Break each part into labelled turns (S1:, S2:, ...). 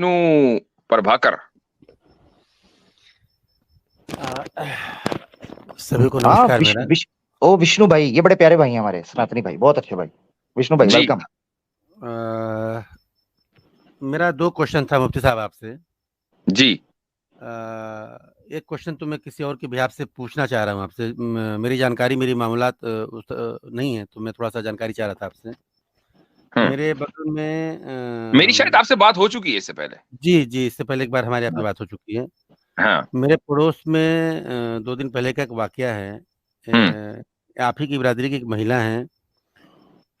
S1: विष्णु प्रभाकर।
S2: सभी को नमस्कार। मेरा
S3: विष्णु भाई, ये बड़े प्यारे भाई हैं हमारे, सनातनी भाई, बहुत अच्छे भाई। विष्णु भाई वेलकम।
S2: मेरा 2 क्वेश्चन था मुफ्ती साहब आपसे
S1: जी।
S2: एक क्वेश्चन तो मैं किसी और के बिहाफ से पूछना चाह रहा हूँ आपसे। मेरी जानकारी, मेरी मामूलात नहीं है, तो मैं थोड़ा सा जानकारी चाह रहा था आपसे। मेरे बगल में
S1: मेरी शायद आपसे बात हो चुकी है इससे पहले।
S2: जी, इससे पहले एक बार हमारी आपकी बात हो चुकी है।
S1: हाँ।
S2: मेरे पड़ोस में 2 दिन पहले का एक वाकया है। आप ही की बिरादरी की एक महिला हैं,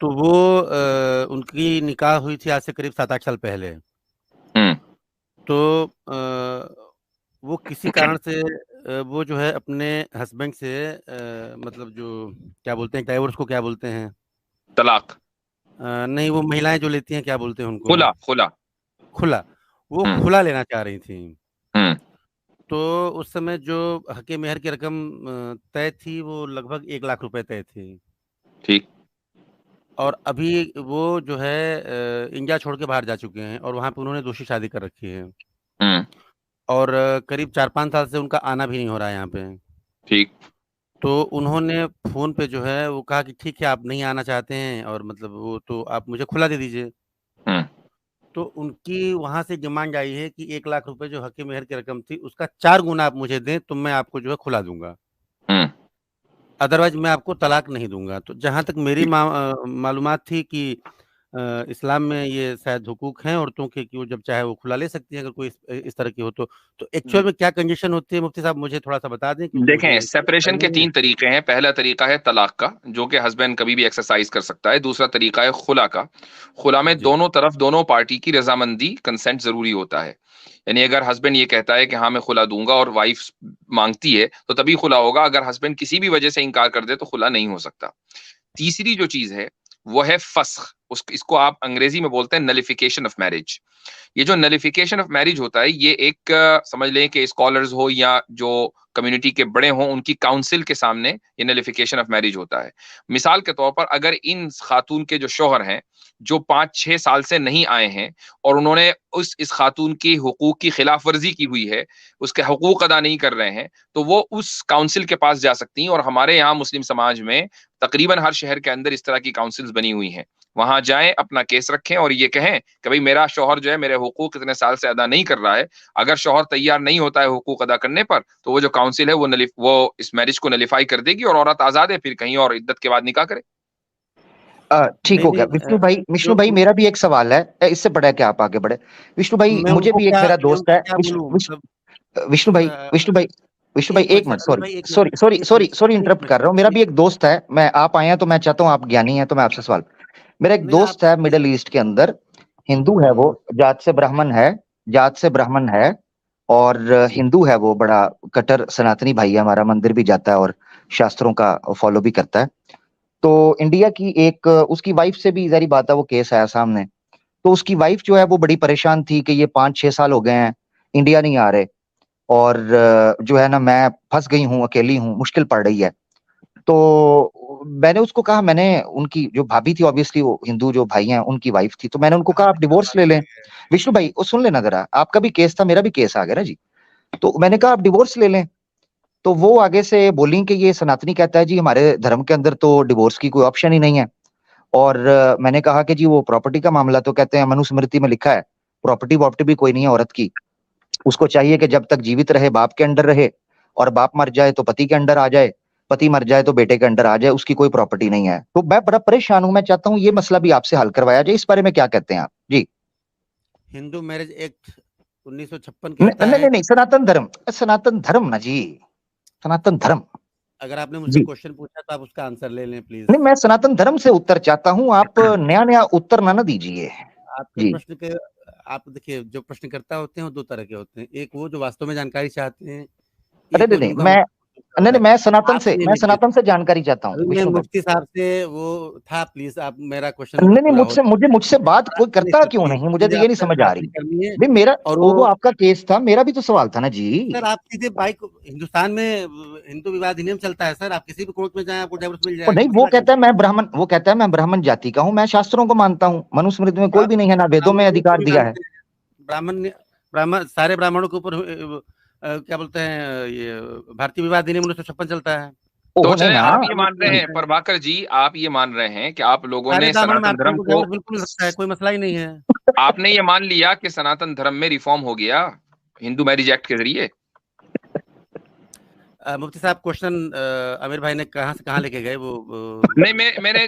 S2: तो वो उनकी निकाह हुई थी आज से करीब 7-8 साल पहले। तो वो किसी कारण से वो जो है अपने हस्बैंड से मतलब जो क्या बोलते हैं, डाइवोर्स को क्या बोलते हैं?
S1: तलाक।
S2: नहीं, वो महिलाएं जो लेती हैं क्या बोलते हैं उनको? खुला। वो खुला लेना चाह रही थी। तो उस समय जो हक़ मेहर की रकम तय थी वो लगभग 1 लाख रुपए तय थी।
S1: ठीक।
S2: और अभी वो जो है इंडिया छोड़ के बाहर जा चुके हैं और वहाँ पे उन्होंने दूसरी शादी कर रखी है। और करीब 4-5 साल से उनका आना भी नहीं हो रहा है यहाँ पे।
S1: ठीक।
S2: तो उन्होंने फ़ोन पे जो है वो कहा कि ठीक है, आप नहीं आना चाहते हैं और मतलब वो तो आप मुझे खुला दे दीजिए। तो उनकी वहाँ से डिमांड आई है कि 1 लाख रुपए जो हक़ मेहर की रकम थी उसका 4 गुना आप मुझे दें, तो मैं आपको जो है खुला दूँगा। अदरवाइज़ मैं आपको तलाक नहीं दूँगा। तो जहाँ तक मेरी मालूमात थी कि इस्लाम में ये शायद हुकूक हैं औरतों के कि वो जब चाहे वो खुला ले सकती हैं, अगर कोई इस तरह की हो तो एक्चुअल में क्या कंडीशन होती है मुफ्ती साहब, मुझे थोड़ा-सा बता दें?
S1: देखें, सेपरेशन के 3 तरीके हैं। पहला तरीका है तलाक का, जो कि हस्बैंड कभी भी एक्सरसाइज कर सकता है। दूसरा तरीका है खुला का। खुला में दोनों तरफ, दोनों पार्टी की रजामंदी, कंसेंट जरूरी होता है। यानी अगर हस्बैंड ये कहता है कि हाँ मैं खुला दूंगा और वाइफ मांगती है तो तभी खुला होगा। अगर हस्बैंड किसी भी वजह से इनकार कर दे तो खुला नहीं हो सकता। तीसरी जो चीज है वो है फस्ख। इसको आप अंग्रेजी में बोलते हैं नलिफिकेशन ऑफ मैरिज। ये जो नलिफिकेशन ऑफ मैरिज होता है, ये एक समझ लें कि स्कॉलर्स हो या जो कम्युनिटी के बड़े हों, उनकी काउंसिल के सामने ये नलिफिकेशन ऑफ मैरिज होता है। मिसाल के तौर पर अगर इन खातून के जो शौहर हैं, जो 5-6 साल से नहीं आए हैं और उन्होंने इस खातून की हुकूक की खिलाफ वर्जी की हुई है, उसके हुकूक अदा नहीं कर रहे हैं, तो वो उस काउंसिल के पास जा सकती हैं। और हमारे यहाँ मुस्लिम समाज में तकरीबन हर शहर के अंदर इस तरह की काउंसिल्स बनी हुई हैं। वहां जाएं, अपना केस रखें और ये कहें कि भाई मेरा शौहर जो है मेरे हुकूक इतने साल से अदा नहीं कर रहा है। अगर शौहर तैयार नहीं होता है हुकूक अदा करने पर, तो वो जो काउंसिल है वो इस मैरिज को नलिफाई कर देगी और औरत आजाद है, फिर कहीं और इद्दत के बाद निकाह करे।
S3: ठीक हो गया। विष्णु भाई मेरा भी एक सवाल है, इससे बड़ा है कि आप आगे बढ़े। विष्णु भाई, मुझे भी एक मेरा दोस्त है। विष्णु भाई एक मिनट, सॉरी इंटरप्ट कर रहा हूँ। मेरा भी एक दोस्त है, आप आए हैं तो मैं चाहता हूँ, आप ज्ञानी हैं तो मैं आपसे सवाल। मेरा एक दोस्त है मिडिल ईस्ट के अंदर, हिंदू है, वो जात से ब्राह्मण है और हिंदू है। वो बड़ा कट्टर सनातनी भाई है हमारा, मंदिर भी जाता है और शास्त्रों का फॉलो भी करता है। तो इंडिया की एक उसकी वाइफ से भी जारी बात है, वो केस आया सामने। तो उसकी वाइफ जो है वो बड़ी परेशान थी कि ये 5-6 साल हो गए हैं, इंडिया नहीं आ रहे और जो है ना मैं फंस गई हूँ, अकेली हूँ, मुश्किल पड़ रही है। तो मैंने उसको कहा, मैंने उनकी जो भाभी थी, ऑब्वियसली वो हिंदू जो भाई हैं उनकी वाइफ थी, तो मैंने उनको कहा आप डिवोर्स ले लें। विष्णु भाई वो सुन लेना जरा, आपका भी केस था, मेरा भी केस आ गया ना जी। तो मैंने कहा आप डिवोर्स ले लें। तो वो आगे से बोली कि ये सनातनी कहता है जी हमारे धर्म के अंदर तो डिवोर्स की कोई ऑप्शन ही नहीं है। और मैंने कहा कि जी वो प्रॉपर्टी का मामला, तो कहते हैं मनुस्मृति में लिखा है प्रॉपर्टी वॉपर्टी भी कोई नहीं है औरत की, उसको चाहिए कि जब तक जीवित रहे बाप के अंडर रहे, और बाप मर जाए तो पति के अंडर आ जाए, पति मर जाए तो बेटे के अंडर आ जाए, उसकी कोई प्रॉपर्टी नहीं है। तो मैं बड़ा परेशान हूं, मैं चाहता हूं ये मसला भी आपसे हल करवाया जाए। इस बारे में क्या कहते हैं आप जी?
S2: हिंदू मैरिज एक्ट 1956 कहता है।
S3: नहीं, सनातन धर्म ना जी, सनातन धर्म।
S2: अगर आपने मुझसे क्वेश्चन पूछा तो आप उसका आंसर ले लें प्लीज।
S3: नहीं, मैं सनातन धर्म से उत्तर चाहता हूं, आप नया उत्तर ना दीजिए।
S2: आपके प्रश्न के, आप देखिए जो प्रश्नकर्ता होते हैं वो 2 तरह के होते हैं। एक वो जो वास्तव में जानकारी चाहते हैं।
S3: मैं सनातन से जानकारी चाहता हूँ।
S2: मुफ्ती साहब से वो था, प्लीज आप मेरा क्वेश्चन
S3: नहीं, मुझसे बात कोई करता क्यों नहीं, मुझे तो ये नहीं समझ आ रही। भाई मेरा और वो आपका केस था, मेरा भी तो सवाल था ना जी।
S2: सर आप सीधे भाई, हिंदुस्तान में हिंदू विवाह अधिनियम चलता है सर, आप किसी भी कोर्ट में जाएं आपको डिवोर्स मिल जाएगा।
S3: नहीं, वो कहता है मैं ब्राह्मण जाति का हूँ, मैं शास्त्रों को मानता हूँ, मनुस्मृति में कोई भी नहीं है, ना वेदों में अधिकार दिया है।
S2: ब्राह्मण सारे ब्राह्मणों के ऊपर क्या बोलते हैं ये भारतीय विवाह अधिनियम 1956 चलता है।
S1: तो चाहे आप ये मान रहे हैं प्रभाकर जी, आप ये मान रहे हैं कि आप लोगों ने सनातन धर्म को
S2: बिल्कुल लगता है, कोई मसला ही नहीं है।
S1: आपने ये मान लिया कि सनातन धर्म में रिफॉर्म हो गया हिंदू मैरिज एक्ट के जरिए?
S2: मुफ्ती साहब क्वेश्चन आमिर भाई ने कहां से कहां लेके गए वो
S1: नहीं मैंने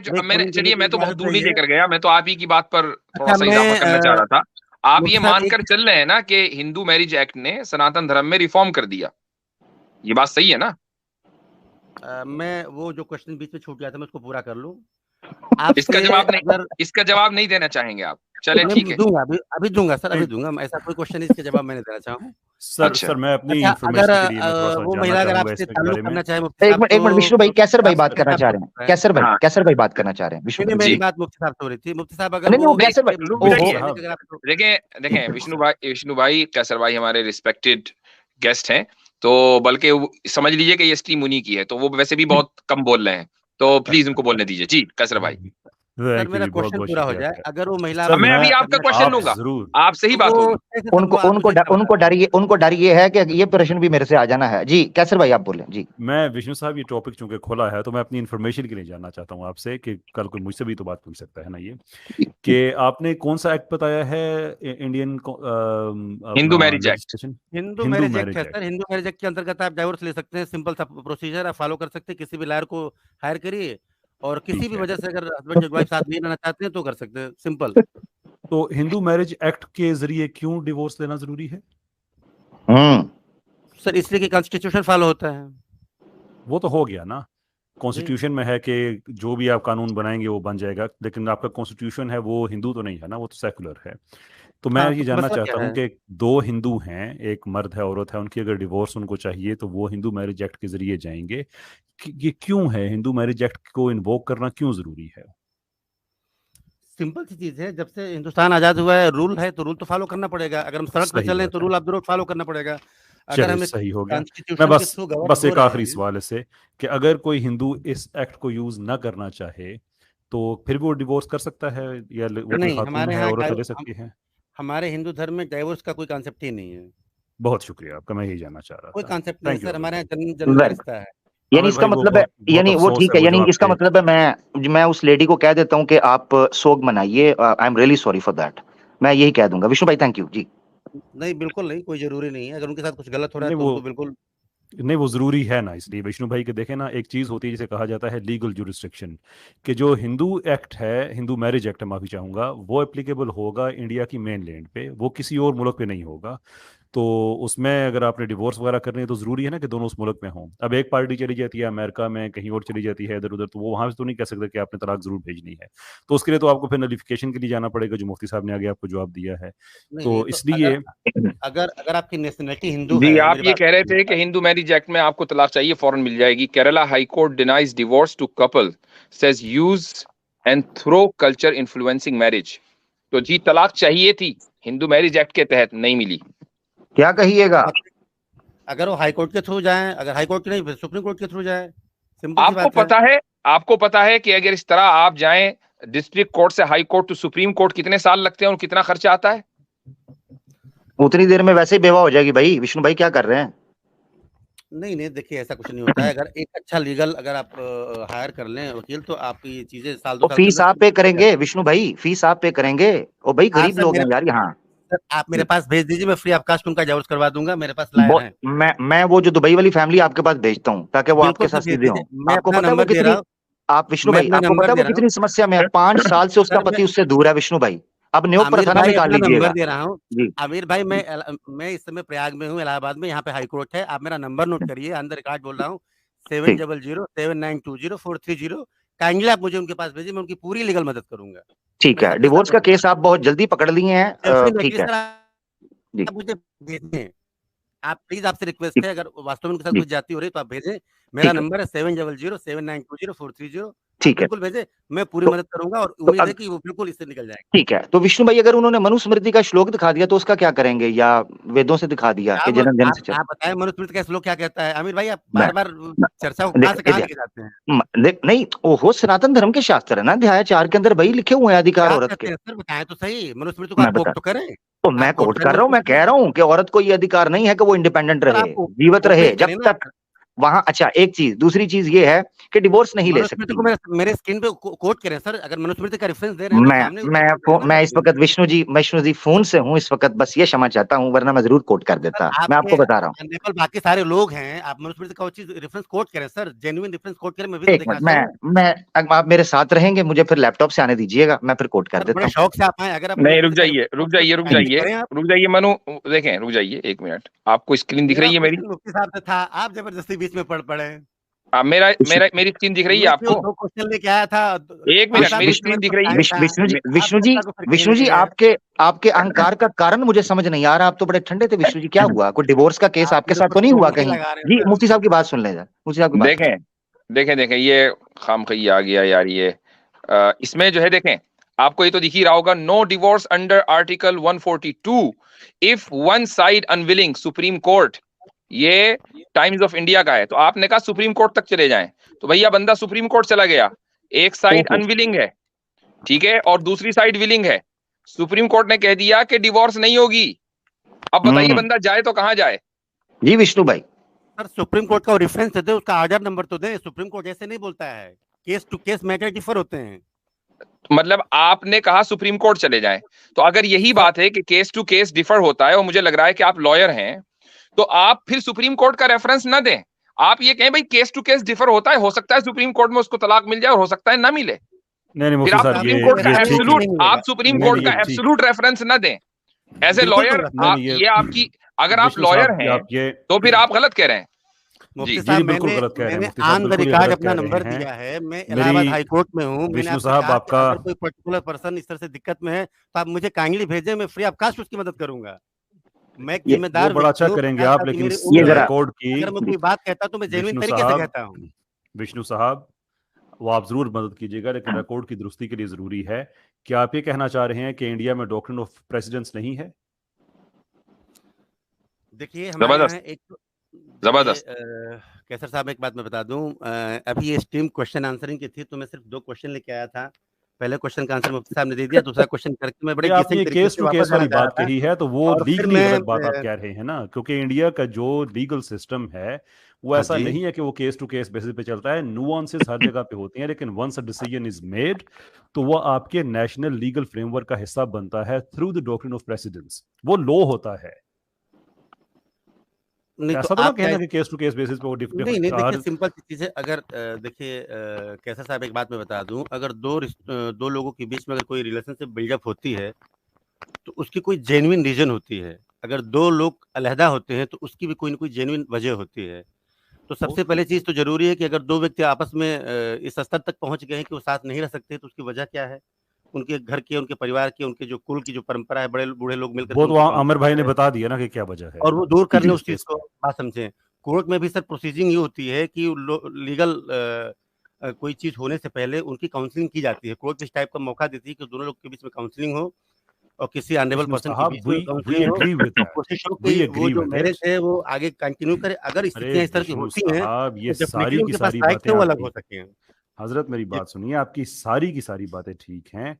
S1: चलिए मैं तो बहुत दूर नहीं लेकर गया, मैं तो आप ही की बात पर थोड़ा सा इजाफा करना चाह रहा था। आप ये मानकर चल रहे हैं ना कि हिंदू मैरिज एक्ट ने सनातन धर्म में रिफॉर्म कर दिया, ये बात सही है ना?
S2: मैं वो जो क्वेश्चन बीच में छूट गया था मैं उसको पूरा कर लूं।
S1: इसका जवाब नहीं देना चाहेंगे आप? चले ठीक है,
S2: दूंगा अभी दूंगा सर, अभी दूंगा। ऐसा कोई क्वेश्चन नहीं इसके जवाब मैंने देना चाहूँ
S4: सर मैं अपनी इन्फॉर्मेशन के लिए मैं थोड़ा सा
S2: वो महिला अगर आपसे ताल्लुक करना चाहे,
S3: एक मिनट विष्णु भाई, कैसर भाई बात करना चाह रहे हैं, कैसर भाई बात करना चाह रहे हैं। विष्णु भाई
S2: मेरी बात मुफ्ती साहब से हो रही थी। मुफ्ती साहब अगर
S1: देखें विष्णु भाई कैसर भाई हमारे रिस्पेक्टेड गेस्ट हैं, तो बल्कि समझ लीजिए कि ये स्ट्रीम उन्हीं की है, तो वो वैसे भी बहुत कम बोल रहे हैं, तो प्लीज उनको बोलने दीजिए। जी कैसर भाई,
S2: सर मेरा क्वेश्चन पूरा हो जाए। अगर वो महिला,
S1: मैं अभी आपका क्वेश्चन लूंगा, आपसे ही बात होगी।
S3: उनको डर ये है कि ये प्रश्न भी मेरे से आ जाना है। जी कैसर भाई आप बोलें। जी
S4: मैं विष्णु साहब ये टॉपिक चूंकि खोला है तो मैं अपनी इन्फॉर्मेशन के लिए जानना चाहता हूँ आपसे कि कल कोई मुझसे भी तो बात पूछ सकता है ना, ये कि आपने कौन सा एक्ट बताया है Indian
S1: Hindu marriage act?
S2: Hindu marriage act है सर। हिंदू मैरिज एक्ट के अंतर्गत आप डाइवोर्स ले सकते हैं, सिंपल सा प्रोसीजर आप फॉलो कर सकते हैं। किसी भी लॉयर को हायर करिए और किसी भी वजह से अगर हस्बैंड वाइफ साथ नहीं रहना चाहते हैं तो कर सकते हैं, सिंपल।
S4: तो हिंदू मैरिज एक्ट के जरिए क्यों डिवोर्स लेना जरूरी है?
S2: सर इसलिए कि कॉन्स्टिट्यूशन फॉलो होता है।
S4: वो तो हो गया ना, कॉन्स्टिट्यूशन में है कि जो भी आप कानून बनाएंगे वो बन जाएगा, लेकिन आपका कॉन्स्टिट्यूशन है वो हिंदू तो नहीं है ना, वो तो सेकुलर है। तो मैं ये जानना चाहता हूँ कि दो हिंदू हैं, एक मर्द है औरत है, उनकी अगर डिवोर्स उनको चाहिए तो वो हिंदू मैरिज एक्ट के जरिए जाएंगे। ये क्यों है? हिंदू मैरिज एक्ट को इन्वोक करना क्यों जरूरी है?
S2: सिंपल सी चीज है, जब से हिंदुस्तान आजाद हुआ है रूल है तो रूल तो फॉलो करना पड़ेगा। अगर हम सड़क पर चलें तो rule of the road follow करना पड़ेगा। अगर हमें
S4: सही हो गया। मैं बस एक आखिरी सवाल इससे कि अगर कोई हिंदू इस एक्ट को यूज ना करना चाहे तो फिर भी वो डिवोर्स कर सकता है या
S2: नहीं? हमारे यहाँ
S4: औरत ले सकती है?
S2: हमारे हिंदू धर्म में डाइवोर्स का कोई कॉन्सेप्ट ही नहीं है।
S4: बहुत शुक्रिया आपका, मैं यही जानना चाह रहा था।
S2: कोई कॉन्सेप्ट नहीं सर, हमारे यहाँ जन्म रिश्ता है।
S3: यानी इसका मतलब है, यानी वो ठीक है, यानी इसका मतलब है मैं उस लेडी को कह देता हूँ कि आप सोग मनाइए, I am really sorry for that, मैं यही कह दूंगा। विष्णु भाई थैंक यू। जी
S2: नहीं बिल्कुल नहीं, कोई जरूरी नहीं है। अगर उनके साथ कुछ गलत हो रहा है तो बिल्कुल
S4: नहीं, वो जरूरी है ना। इसलिए विष्णु भाई के देखें ना, एक चीज होती है जिसे कहा जाता है लीगल जुरिस्डिक्शन, कि जो हिंदू एक्ट है, हिंदू मैरिज एक्ट, माफी चाहूंगा, वो एप्लीकेबल होगा इंडिया की मेन लैंड पे, वो किसी और मुल्क पे नहीं होगा। तो उसमें अगर आपने डिवोर्स वगैरह करनी है तो जरूरी है ना कि दोनों उस मुल्क में हों। अब एक पार्टी चली जाती है अमेरिका में, कहीं और चली जाती है इधर उधर, तो वो वहां से तो नहीं कह सकते कि आपने तलाक जरूर भेजनी है। तो उसके लिए तो आपको फिर नोटिफिकेशन के लिए जाना पड़ेगा, जो मुफ्ती साहब ने आगे आपको जवाब दिया है। तो इसलिए
S2: अगर आपकी नेशनलिटी हिंदू
S1: है, आप ये कह रहे थे कि हिंदू मैरिज एक्ट में आपको तलाक चाहिए फौरन मिल जाएगी। Kerala high court denies divorce to couple, says use and throw culture influencing marriage. तो जी तलाक चाहिए थी, हिंदू मैरिज एक्ट के तहत नहीं मिली।
S3: क्या कहिएगा?
S2: अगर वो हाई कोर्ट के थ्रू जाए, अगर हाई कोर्ट नहीं सुप्रीम कोर्ट के थ्रू जाए,
S1: आपको पता है कि अगर इस तरह आप जाएं डिस्ट्रिक्ट कोर्ट से high court to supreme court, कितने साल लगते हैं और कितना खर्चा आता है?
S3: उतनी देर में वैसे ही बेवा हो जाएगी भाई। विष्णु भाई क्या कर रहे हैं?
S2: नहीं देखिए ऐसा कुछ नहीं होता है। अगर एक अच्छा लीगल अगर आप हायर कर लें वकील, तो आपकी ये चीजें साल दो साल
S3: फीस आप पे करेंगे विष्णु भाई, फीस आप पे करेंगे। ओ भाई गरीब लोग हैं यार यहाँ।
S2: आप मेरे पास भेज दीजिए, मैं फ्री ऑफ कास्ट उनका डिवोर्स करवा दूंगा। मेरे पास लायर है।
S3: मैं वो जो दुबई वाली फैमिली आपके पास भेजता हूँ ताकि वो आपके साथ सीधे हो। आपको पता है वो कितनी, आप विष्णु भाई आपको पता है वो कितनी समस्या में है? 5 साल से उसका पति उससे दूर है विष्णु भाई। अब न्यू प्रथा निकाल लीजिएगा।
S2: नंबर दे रहा हूँ आमिर भाई, मैं इस समय प्रयाग में हूँ, इलाहाबाद में। यहाँ पे हाई कोर्ट है। आप मेरा नंबर नोट करिए, अंदर रिकॉर्ड बोल रहा हूँ 7007920430। काइंडली आप मुझे उनके पास भेजिए, मैं उनकी पूरी लीगल मदद करूंगा।
S3: ठीक है, डिवोर्स का केस आप बहुत जल्दी पकड़ लिए हैं। ठीक है,
S2: मुझे भेजें आप प्लीज, आपसे रिक्वेस्ट है। अगर वास्तव में उनके साथ कुछ जाती हो रही तो आप भेजें। मेरा नंबर है 7007920430।
S3: ठीक है,
S2: बिल्कुल भेजे, मैं पूरी मदद करूंगा और उम्मीद है कि वो बिल्कुल इससे निकल जाएगा।
S3: ठीक है, तो विष्णु भाई अगर उन्होंने मनुस्मृति का श्लोक दिखा दिया तो उसका क्या करेंगे, या वेदों से दिखा दिया कि जन्म जन्म से
S2: आप बताएं मनुस्मृति का श्लोक क्या कहता है? आमिर भाई आप बार-बार चर्चा को कहां से कहां लेके जाते हैं?
S3: नहीं, ओहो, सनातन धर्म के शास्त्र है ना, अध्याय 4 के अंदर वही लिखे हुए हैं अधिकार औरत के।
S2: सर बताएं तो सही, मनुस्मृति को आप कोट तो करें।
S3: तो मैं कोट कर रहा हूँ, मैं कह रहा हूँ कि औरत को ये अधिकार नहीं है कि वो इंडिपेंडेंट रहे, जीवित रहे जब तक वहां। अच्छा, एक चीज, दूसरी चीज ये है कि डिवोर्स नहीं ले सकती।
S2: मेरे स्क्रीन पे कोट करें सर, अगर मनुस्मृति का रेफरेंस दे रहे हैं
S3: मैं इस वक्त विष्णु जी फोन से हूँ इस वक्त, बस ये क्षमा चाहता हूँ, वरना मैं जरूर कोट कर देता। मैं आपको बता रहा हूँ,
S2: बाकी सारे लोग हैं, आप मनुस्मृति का चीज रेफरेंस कोट करें सर, जेन्युइन रेफरेंस कोट करें।
S3: मैं आप मेरे साथ रहेंगे, मुझे फिर लैपटॉप से आने दीजिएगा, मैं फिर कोट कर देता हूँ।
S2: शौक से आप आए, अगर आप
S1: नहीं, रुक जाइए मनु, देखें, रुक जाइए 1 मिनट। आपको स्क्रीन दिख रही है मेरी?
S2: मुफ्ती साहब से था, आप जबरदस्ती बीच में पढ़ पड़े।
S1: मेरी स्क्रीन दिख रही है आपको?
S2: 2 क्वेश्चन लेके आया था।
S1: 1 मिनट, मेरी स्क्रीन दिख रही है?
S3: विष्णु जी आपके अहंकार का कारण मुझे समझ नहीं आ रहा। आप तो बड़े ठंडे थे विष्णु जी, क्या हुआ? कोई डिवोर्स का केस आपके साथ तो नहीं हुआ कहीं? जी, मुफ्ती साहब की बात सुन ले, मुफ्ती साहब की बात
S1: देखें, ये खामखई आ गया यार ये। इसमें जो है देखें, आपको ये तो दिख ही रहा होगा, no divorce under article 142 if one side unwilling, supreme court. ये टाइम्स ऑफ इंडिया का है। तो आपने कहा सुप्रीम कोर्ट तक चले जाएं, तो भैया बंदा सुप्रीम कोर्ट चला गया, एक साइड अनविलिंग है, ठीक है, और दूसरी साइड विलिंग है। सुप्रीम कोर्ट ने कह दिया कि डिवोर्स नहीं होगी। अब बताइए बंदा जाए तो कहां जाए?
S3: जी विष्णु भाई,
S2: सर सुप्रीम कोर्ट का रेफरेंस दे, उसका ऑर्डर नंबर तो दे। सुप्रीम कोर्ट ऐसे नहीं बोलता है, case to case matter differ होते हैं।
S1: मतलब आपने कहा सुप्रीम कोर्ट चले जाएं, तो अगर यही बात है कि केस टू केस डिफर होता है, और मुझे लग रहा है कि आप लॉयर हैं, तो आप फिर सुप्रीम कोर्ट का रेफरेंस ना दें। आप ये कहें भाई केस टू केस डिफर होता है, हो सकता है सुप्रीम कोर्ट में उसको तलाक मिल जाए और हो सकता है ना मिले।
S4: नहीं,
S1: फिर आप सुप्रीम कोर्ट का एब्सोल्यूट रेफरेंस ना दें एज ए लॉयर। ये आपकी, अगर आप लॉयर हैं तो फिर आप गलत कह रहे हैं।
S2: मुफ्ती साहब, मैंने ऑन द रिकॉर्ड अपना नंबर दिया है, मैं इलाहाबाद हाई कोर्ट में हूँ।
S4: विष्णु साहब, आपका
S2: कोई पर्टिकुलर पर्सन इस तरह से दिक्कत में है तो आप मुझे काइंडली भेजें, मैं फ्री ऑफ कॉस्ट उसकी मदद करूंगा। मैं जिम्मेदार,
S4: बड़ा अच्छा करेंगे आप, लेकिन
S2: ये रिकॉर्ड की अगर मैं कोई बात कहता हूं तो मैं जेन्युइन तरीके से कहता हूं।
S4: विष्णु साहब, वो आप जरूर मदद कीजिएगा, लेकिन रिकॉर्ड की दुरुस्ती के लिए जरूरी है। क्या आप ये कहना चाह रहे हैं कि इंडिया में डॉक्ट्रिन ऑफ प्रेसिडेंस नहीं है?
S2: देखिए, हमारे एक जबरदस्त कैसर साहब, एक बात मैं बता दूं, अभी ये स्ट्रीम क्वेश्चन आंसरिंग की थी, तो मैं सिर्फ 2 क्वेश्चन लेके आया था। पहले क्वेश्चन का आंसर मुफ्ती साहब ने दे दिया, दूसरा क्वेश्चन करके मैं बड़े
S4: केस टू केस वाली बात कही है, तो वो लीगली गलत बात आप कह रहे हैं ना, क्योंकि इंडिया का जो लीगल सिस्टम है वो ऐसा नहीं है कि वो केस टू केस बेसिस पे चलता है। नुआंसेस हर जगह पे होती हैं, लेकिन once a decision is made तो वो आपके नेशनल लीगल फ्रेमवर्क का हिस्सा बनता है through the doctrine of precedence. वो लॉ होता है।
S2: नहीं,
S4: ऐसा तो कहना कि केस टू केस बेसिस पे वो
S2: नहीं, देखिए सिंपल चीज है। अगर देखिए कैसर साहब, एक बात मैं बता दूं, अगर दो लोगों के बीच में अगर कोई रिलेशनशिप बिल्डअप होती है तो उसकी कोई जेन्युइन रीजन होती है। अगर 2 लोग अलहदा होते हैं तो उसकी भी कोई ना कोई जेन्युइन वजह होती है। तो सबसे पहले चीज तो जरूरी है कि अगर 2 व्यक्ति आपस में इस स्तर तक पहुंच गए हैं कि वो साथ नहीं रह सकते, तो उसकी वजह क्या है? उनके घर की, उनके परिवार की, उनके जो कुल की जो परंपरा है, बड़े बूढ़े लोग मिलकर,
S4: वो तो आमिर भाई ने बता दिया ना कि क्या वजह है,
S2: और वो दूर करने उस चीज को बात समझे। कोर्ट में भी सर प्रोसीजिंग ये होती है कि लीगल कोई चीज होने से पहले उनकी काउंसलिंग की जाती है। कोर्ट इस टाइप का मौका देती है कि दोनों लोग के बीच में काउंसलिंग हो और किसी ऑनरेबल पर्सन के बीच में काउंसलिंग हो, कोशिश हो कि वो जो मैरिज है वो आगे कंटिन्यू करे। अगर स्थितियां इस तरह की होती हैं,
S4: ये सारी की सारी बातें
S2: अलग हो सके।
S4: हजरत, मेरी बात सुनिए, आपकी सारी की सारी बातें ठीक हैं।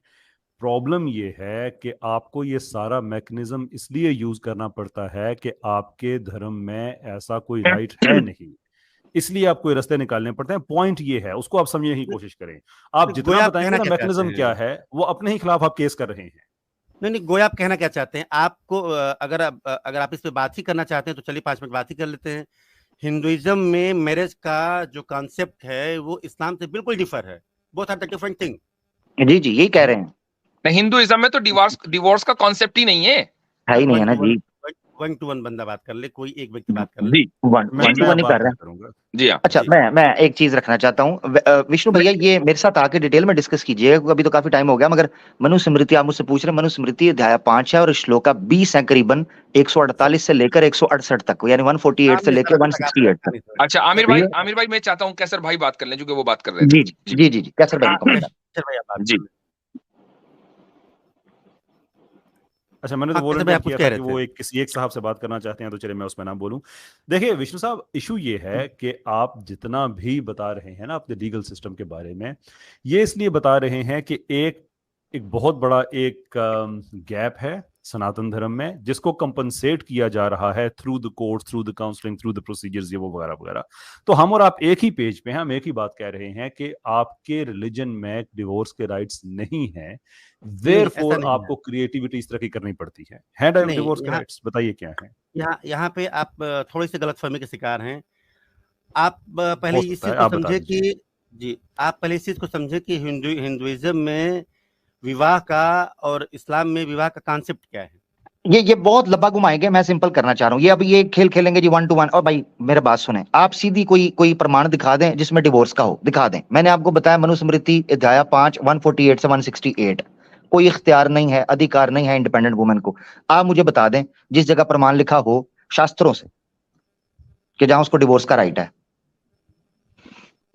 S4: प्रॉब्लम ये है कि आपको ये सारा मैकेनिज्म इसलिए यूज करना पड़ता है कि आपके धर्म में ऐसा कोई राइट है नहीं, इसलिए आपको ये रास्ते निकालने पड़ते हैं। पॉइंट ये है, उसको आप समझने की कोशिश करें। आप जितना बताएंगे ना मैकेनिज्म क्या है, वो अपने ही खिलाफ आप केस कर रहे हैं।
S2: नहीं, गोया आप कहना क्या चाहते हैं? आपको अगर आप इस पे बात ही करना चाहते हैं तो चलिए 5 मिनट बात ही कर लेते हैं। हिंदुइज्म में मैरिज का जो कॉन्सेप्ट है वो इस्लाम से बिल्कुल डिफर है। Both are the different thing.
S3: जी जी, यही कह रहे हैं।
S1: हिंदुइज्म में तो डिवोर्स का कॉन्सेप्ट ही नहीं है।
S3: ही नहीं है ना जी।
S2: 1 to 1 बंदा बात कर ले, कोई एक व्यक्ति बात कर ले।
S3: जी, 1 to 1 ही कर रहे हैं।
S1: जी हाँ।
S3: अच्छा, मैं एक चीज रखना चाहता हूँ विष्णु भैया, ये मेरे साथ आके डिटेल में डिस्कस कीजिए, अभी तो काफी टाइम हो गया, मगर मनुस्मृति आप मुझसे पूछ रहे हैं, मनुस्मृति अध्याय 5 है और श्लोका 20 है, करीबन 148 से लेकर 168 तक, यानी 148 से लेकर 168 तक।
S1: अच्छा आमिर भाई मैं चाहता हूँ कैसर भाई बात कर लें, क्योंकि वो बात कर रहे थे।
S3: जी कैसर भाई
S1: जी।
S4: अच्छा, मैंने तो वॉलंटियर किया था कि वो किसी एक साहब से बात करना चाहते हैं, तो चलिए मैं उसमें नाम बोलूं। देखिए विष्णु साहब, इशू ये है कि आप जितना भी बता रहे हैं ना अपने लीगल सिस्टम के बारे में, ये इसलिए बता रहे हैं कि एक बहुत बड़ा एक गैप है सनातन धर्म में, जिसको कंपनसेट किया जा रहा है through the court, through the counselling, through the procedures, ये वो वगैरह वगैरह। तो हम और आप एक ही पेज पे हैं, हम एक ही बात कह रहे हैं कि आपके रिलीजन में डिवोर्स के राइट्स नहीं हैं, देयरफॉर आपको क्रिएटिविटी इस तरह की करनी पड़ती है डिवोर्स के राइट्स। बताइए क्या है
S2: यहाँ पे आप थोड़ी सी गलतफहमी के शिकार हैं। आप पहले इस चीज को समझे कि जी, आप पहले इस चीज को समझे कि हिंदुइज्म में विवाह का और इस्लाम में विवाह का कॉन्सेप्ट क्या है।
S3: ये बहुत लंबा घुमाएंगे, मैं सिंपल करना चाह रहा हूँ। ये अभी ये खेल खेलेंगे जी 1 to 1। और भाई मेरे बात सुने, आप सीधी कोई प्रमाण दिखा दें जिसमें डिवोर्स का हो, दिखा दें। मैंने आपको बताया मनुस्मृति अध्याय 5 148 से 168, कोई इख्तियार नहीं है, अधिकार नहीं है इंडिपेंडेंट वुमेन को। आप मुझे बता दें जिस जगह प्रमाण लिखा हो शास्त्रों से कि जहां उसको डिवोर्स का राइट है।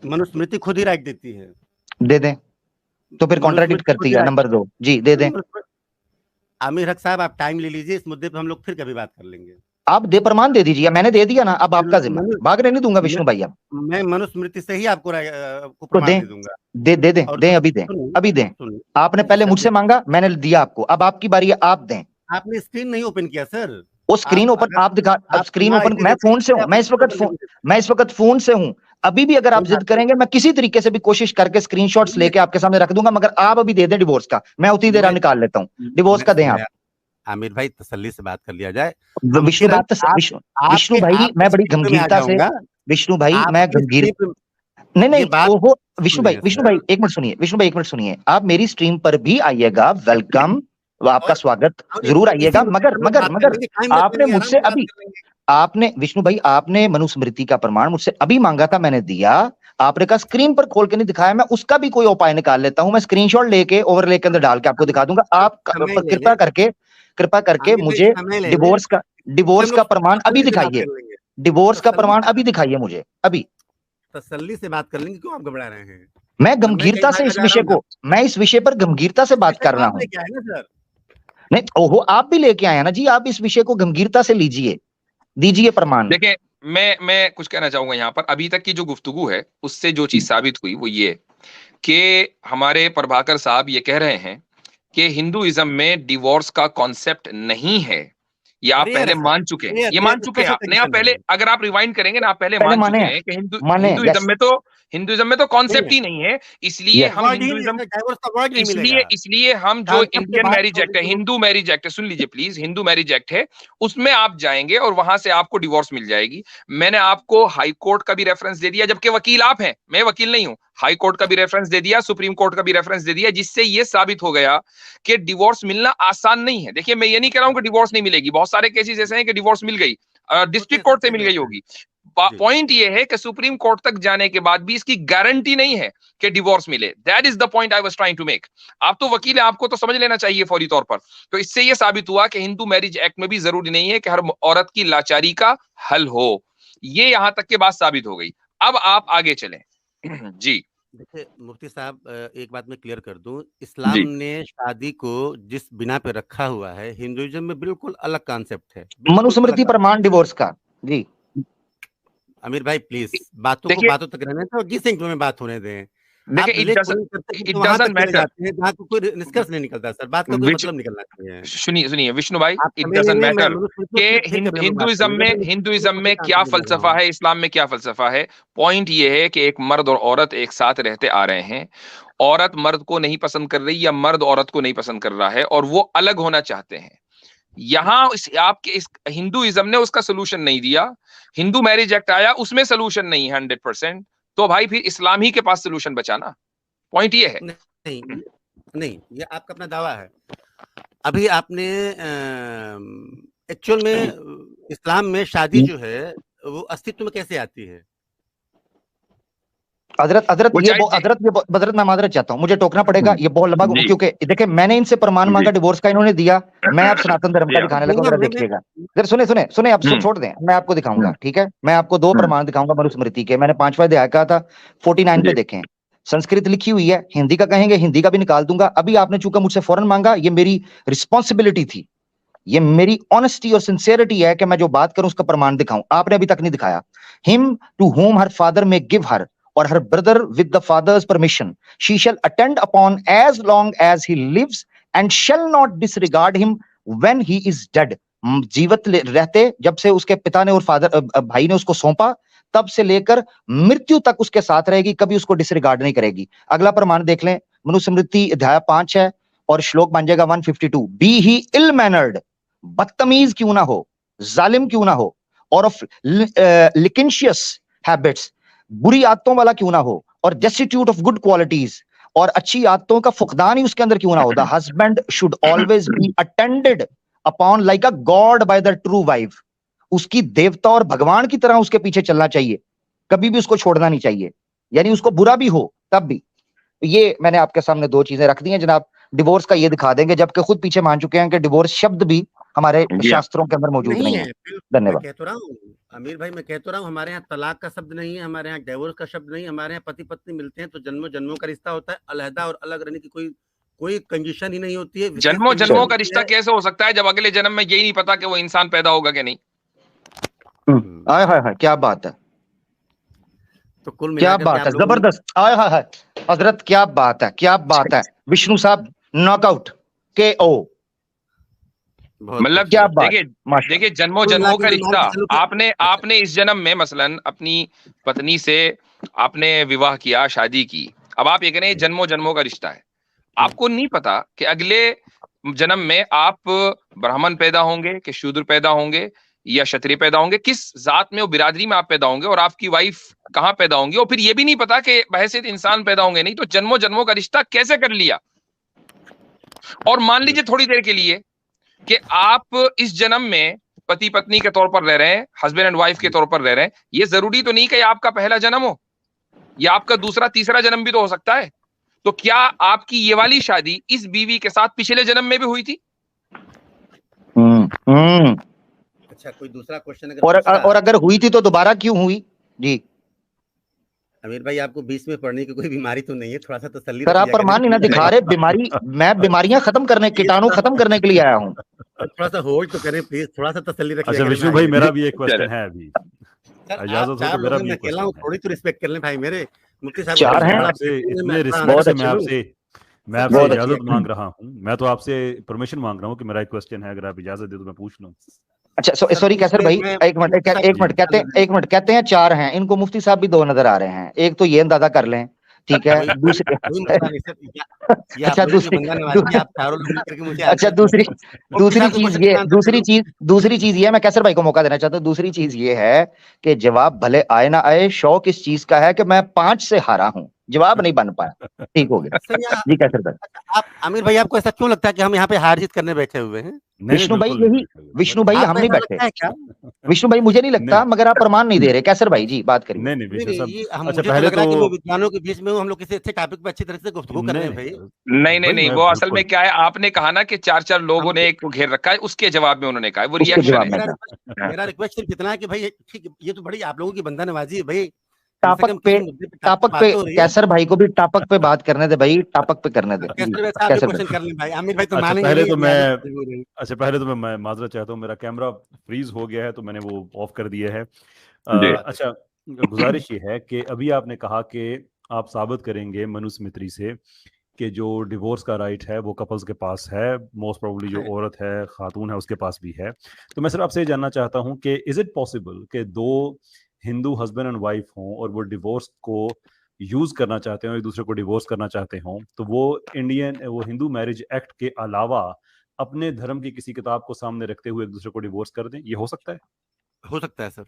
S2: मनुस्मृति खुद ही राइट देती है।
S3: दे दें तो फिर कॉन्ट्राडिक्ट करती है। नंबर 2 जी, दे दें।
S2: आमिर हक साहब, आप टाइम ले लीजिए, इस मुद्दे पे हम लोग फिर कभी बात कर लेंगे।
S3: आप प्रमाण दे दीजिए, मैंने दे दिया ना, अब आपका जिम्मा, भागने नहीं दूंगा विष्णु भाई। अब
S2: मैं मनुस्मृति से ही आपको प्रमाण दे दूंगा।
S3: दे अभी दें। आपने पहले मुझसे मांगा, मैंने दिया आपको, अब आपकी बारी है, आप दें।
S2: आपने स्क्रीन नहीं ओपन किया सर।
S3: वो स्क्रीन ओपन आप दिखा, अब स्क्रीन ओपन, मैं फोन से हूँ, मैं इस वक्त फोन से हूँ। अभी भी अगर आप जिद करेंगे, मैं किसी तरीके से भी कोशिश करके स्क्रीनशॉट्स लेके आपके सामने रख दूंगा, मगर आप अभी दे दें डिवोर्स का, मैं उतनी देर निकाल लेता हूँ। डिवोर्स का दें आप।
S2: आमिर भाई, तसल्ली से बात कर लिया जाए।
S3: विष्णु भाई, मैं बड़ी गंभीरता से, विष्णु भाई मैं गंभीर नहीं ओहो विष्णु भाई एक मिनट सुनिए, विष्णु भाई एक मिनट सुनिए, आप मेरी स्ट्रीम पर भी आइएगा, वेलकम, आपका स्वागत जरूर आइएगा, मगर आपने मुझसे अभी, आपने विष्णु भाई, आपने मनुस्मृति का प्रमाण मुझसे अभी मांगा था, मैंने दिया। आपने कहा स्क्रीन पर खोल के नहीं दिखाया, मैं उसका भी कोई उपाय निकाल लेता हूं, मैं स्क्रीनशॉट लेके ओवरले के अंदर डाल के आपको दिखा दूंगा। आप कृपा करके मुझे डिवोर्स का प्रमाण अभी दिखाइए, डिवोर्स का प्रमाण अभी दिखाइए मुझे, अभी।
S2: तसल्ली से बात कर लेंगे, क्यों आप घबरा रहे हैं?
S3: मैं गंभीरता से इस विषय को, मैं इस विषय पर गंभीरता से बात कर रहा हूं। नहीं ओहो, आप भी लेके आए ना जी, आप इस विषय को गंभीरता से लीजिए, दीजिए प्रमाण।
S1: देखिए मैं कुछ कहना चाहूंगा यहाँ पर। अभी तक की जो गुफ्तगू है उससे जो चीज साबित हुई वो ये कि हमारे प्रभाकर साहब ये कह रहे हैं कि हिंदुइज्म में डिवोर्स का कॉन्सेप्ट नहीं है। ये आप पहले मान चुके हैं, ये मान चुके हैं आपने। आप पहले, अगर आप रिवाइंड करेंगे ना, आप पहले मान चुके हैं कि हिंदुइज्म में तो कॉन्सेप्ट ही नहीं है। इसलिए हम इसलिए हम जो इंडियन मैरिज एक्ट है, हिंदू मैरिज एक्ट है, सुन लीजिए प्लीज, हिंदू मैरिज एक्ट है, उसमें आप जाएंगे और वहां से आपको डिवोर्स मिल जाएगी। मैंने आपको हाई कोर्ट का भी रेफरेंस दे दिया, जबकि वकील आप हैं, मैं वकील नहीं हूं। हाई कोर्ट का भी रेफरेंस दे दिया, सुप्रीम कोर्ट का भी रेफरेंस दे दिया, जिससे ये साबित हो गया कि डिवोर्स मिलना आसान नहीं है। देखिए, मैं ये नहीं कह रहा हूं कि डिवोर्स नहीं मिलेगी, बहुत सारे केसेस ऐसे हैं कि डिवोर्स मिल गई, डिस्ट्रिक्ट कोर्ट से मिल गई होगी। पॉइंट ये है कि सुप्रीम कोर्ट तक जाने के बाद भी इसकी गारंटी नहीं है कि डिवोर्स मिले। That is the point I was trying to make. आप तो वकील हैं, आपको तो समझ लेना चाहिए फौरी तौर पर। तो इससे ये साबित हुआ कि हिंदू मैरिज एक्ट में भी जरूरी नहीं है कि हर औरत की लाचारी का हल हो। ये यहां तक की बात साबित हो गई। अब आप आगे चलें। जी
S2: देखिए मुफ्ती साहब, एक बात मैं क्लियर कर दूं, इस्लाम ने शादी को जिस बिना पे रखा हुआ है, हिंदुइज्म में बिल्कुल अलग कॉन्सेप्ट है,
S3: मनुस्मृति प्रमाण डिवोर्स का। जी
S2: आमिर भाई प्लीज बातों तक रहने दें और जिस इंक में बात होने दें।
S1: देखिए,
S2: इट डजंट मैटर, जहां कोई निष्कर्ष नहीं निकलता सर, बात का कोई मतलब निकलना चाहिए।
S1: सुनिए विष्णु भाई, इट डजंट मैटर कि हिंदुइज्म में क्या फलसफा है, इस्लाम में क्या फलसफा है। पॉइंट ये है कि एक मर्द और औरत एक साथ रहते आ रहे हैं, औरत मर्द को नहीं पसंद कर रही या मर्द औरत को नहीं पसंद कर रहा है और वो अलग होना चाहते हैं। यहां आपके इस हिंदुइज्म ने उसका सोल्यूशन नहीं दिया। हिंदू मैरिज एक्ट आया, उसमें सोल्यूशन नहीं है 100%। तो भाई फिर इस्लाम ही के पास सोल्यूशन बचा ना। पॉइंट ये है।
S2: नहीं, ये आपका अपना दावा है। अभी आपने एक्चुअल में इस्लाम में शादी जो है वो अस्तित्व में कैसे आती है?
S3: हजरत मैं माजरत चाहता हूँ, मुझे टोकना पड़ेगा, ये बहुत लंबा, क्योंकि देखिए मैंने इनसे प्रमाण मांगा डिवोर्स का, इन्होंने दिया, मैं आप सनातन धर्म का दिखाने लगा, जरा देखिएगा, जरा सुने आप छोड़ दें, मैं आपको दिखाऊंगा, ठीक है, मैं आपको 2 प्रमाण दिखाऊंगा मनुस्मृति के, मैंने 5वां अध्याय कहा था, 49 पे देखें, संस्कृत लिखी हुई है, हिंदी का कहेंगे हिंदी का भी निकाल दूंगा, अभी आपने चूंकि मुझसे फौरन मांगा, ये मेरी रिस्पॉन्सिबिलिटी थी, ये मेरी ऑनेस्टी और सिंसियरिटी है कि मैं जो बात करूं उसका प्रमाण दिखाऊं, आपने अभी तक नहीं दिखाया। Him to home her father may give her or her brother with the father's permission, she shall attend upon as long as he lives and shall not disregard him when he is dead. जीवित रहते जब से उसके पिता ने और father भाई ने उसको सौंपा तब से लेकर मृत्यु तक उसके साथ रहेगी, कभी उसको डिसरिगार्ड नहीं करेगी। अगला प्रमाण देख लें, मनुस्मृति अध्याय 5 है और श्लोक बन जाएगा 152, बी ही इल मैनर्ड, बदतमीज क्यों ना हो, जालिम क्यों ना हो, और ऑफ लिकेंशियस हैबिट्स, बुरी आदतों वाला क्यों ना हो, और डेस्टिट्यूट ऑफ गुड क्वालिटीज, और अच्छी आदतों का फुकदान ही उसके अंदर क्यों ना हो। The husband should always be attended upon like a God by the true wife, उसकी देवता और भगवान की तरह उसके पीछे चलना चाहिए, कभी भी उसको छोड़ना नहीं चाहिए, यानी उसको बुरा भी हो तब भी। ये मैंने आपके सामने 2 चीजें रख दी हैं जनाब। डिवोर्स का ये दिखा देंगे, जबकि खुद पीछे मान चुके हैं कि डिवोर्स शब्द भी हमारे शास्त्रों के अंदर मौजूद नहीं है। धन्यवाद।
S2: मैं कह तो रहा हूँ अमीर भाई, मैं कह तो रहा हूँ हमारे यहाँ तलाक का शब्द नहीं है, हमारे यहाँ डिवोर्स का शब्द नहीं है, हमारे यहाँ पति पत्नी मिलते हैं तो जन्मों जन्मों का रिश्ता होता है, अलहदा और अलग रहने की कोई कंडीशन ही नहीं होती है।
S1: जन्मों जन्मों का रिश्ता कैसे हो सकता है जब अगले जन्म में यही नहीं पता कि वो इंसान पैदा होगा कि नहीं?
S3: हाय हाय हाय, क्या बात है,
S2: तो कुल
S3: क्या बात है, जबरदस्त, हाय हाय हाय हजरत, क्या बात है, क्या बात है विष्णु साहब, नॉकआउट KO,
S1: मतलब क्या बात। देखिए जन्मों जन्मों का रिश्ता, आपने इस जन्म में मसलन अपनी पत्नी से आपने विवाह किया, शादी की, अब आप ये कह रहे हैं जन्मों जन्मों का रिश्ता है, आपको नहीं पता कि अगले जन्म में आप ब्राह्मण पैदा होंगे कि शूद्र पैदा होंगे या क्षत्रिय पैदा होंगे, किस जात में और बिरादरी में आप पैदा होंगे, और आपकी वाइफ कहां पैदा होंगी, और फिर ये भी नहीं पता कि बहैसियत इंसान पैदा होंगे नहीं, तो जन्मों जन्मों का रिश्ता कैसे कर लिया। और मान लीजिए थोड़ी देर के लिए कि आप इस जन्म में पति पत्नी के तौर पर रह रहे हैं, हस्बैंड एंड वाइफ के तौर पर रह रहे हैं, ये जरूरी तो नहीं कि आपका पहला जन्म हो, या आपका दूसरा तीसरा जन्म भी तो हो सकता है। तो क्या आपकी ये वाली शादी इस बीवी के साथ पिछले जन्म में भी हुई थी?
S2: अच्छा, कोई दूसरा क्वेश्चन
S3: और अगर हुई थी तो दोबारा क्यों हुई? जी
S2: अमीर भाई, आपको बीच में पढ़ने की कोई बीमारी तो नहीं है? थोड़ा सा तसल्ली
S3: सर, आप प्रमाण ही ना दिखा रहे, बीमारी, मैं बीमारियां खत्म करने, कीटाणु खत्म करने के लिए आया हूँ।
S2: थोड़ा सा होल्ड तो करें प्लीज, थोड़ा सा तसल्ली रखिए।
S4: अच्छा विष्णु भाई, मेरा भी एक क्वेश्चन है अभी, इजाजत हो तो मेरा भी एक क्वेश्चन है।
S2: थोड़ी तो रिस्पेक्ट कर लें भाई, मेरे मुफ्ती साहब
S3: 4 हैं,
S4: इतने रिस्पेक्ट से मैं आपसे इजाजत मांग रहा हूँ, मैं तो आपसे परमिशन मांग रहा हूँ कि मेरा एक क्वेश्चन है, अगर आप इजाजत दे तो मैं पूछ लूं।
S3: अच्छा सॉरी कैसर भाई, एक मिनट कहते हैं 4 हैं, इनको मुफ्ती साहब भी 2 नजर आ रहे हैं, एक तो ये अंदाजा कर लें, ठीक है। दूसरी चीज ये मैं कैसर भाई को मौका देना चाहता हूँ। दूसरी चीज ये है कि जवाब भले आए ना आए, शौक इस चीज का है कि मैं 5 से हारा हूँ, जवाब नहीं बन पाया। ठीक हो गया जी कैसर भाई।
S2: आप आमिर भाई, आपको ऐसा क्यों लगता है कि हम यहाँ पे हार जीत करने बैठे हुए हैं?
S3: विष्णु भाई हम नहीं बैठे, विष्णु भाई मुझे नहीं लगता, मगर आप प्रमाण नहीं दे रहे। कैसर भाई जी बात करिए।
S4: अच्छा पहले तो
S2: विद्वानों के बीच में हम लोग किसी अच्छे टॉपिक पे अच्छी तरह से गुफ्तगू कर रहे हैं भाई।
S1: नहीं, वो असल में क्या है, आपने कहा ना कि 4 लोगों ने एक को घेर रखा है, उसके जवाब में उन्होंने कहा वो रिएक्शन है।
S2: मेरा रिक्वेस्ट सिर्फ इतना है कि भाई ये तो बड़ी आप लोगों की बंदा नवाजी है भाई,
S3: टापक पे कैसर भाई को भी टापक पे बात करने दे भाई, टापक पे करने दे।
S4: पहले तो मैं माजरत चाहता हूँ, मेरा कैमरा फ्रीज हो गया है तो मैंने वो ऑफ कर दिया है। अच्छा, गुजारिश ये है कि अभी आपने कहा कि आप साबित करेंगे मनुस्मृति से कि जो डिवोर्स का राइट है वो कपल्स के पास है, मोस्ट प्रोबेबली जो औरत है, खातून है, उसके पास भी है। तो मैं सिर्फ आपसे जानना चाहता हूँ कि इज इट पॉसिबल कि 2 हिंदू हस्बैंड एंड वाइफ हों और वो डिवोर्स को यूज करना चाहते हो, एक दूसरे को डिवोर्स करना चाहते हो, तो वो हिंदू मैरिज एक्ट के अलावा अपने धर्म की किसी किताब को सामने रखते हुए एक दूसरे को डिवोर्स कर दें? ये हो सकता है?
S2: हो सकता है सर।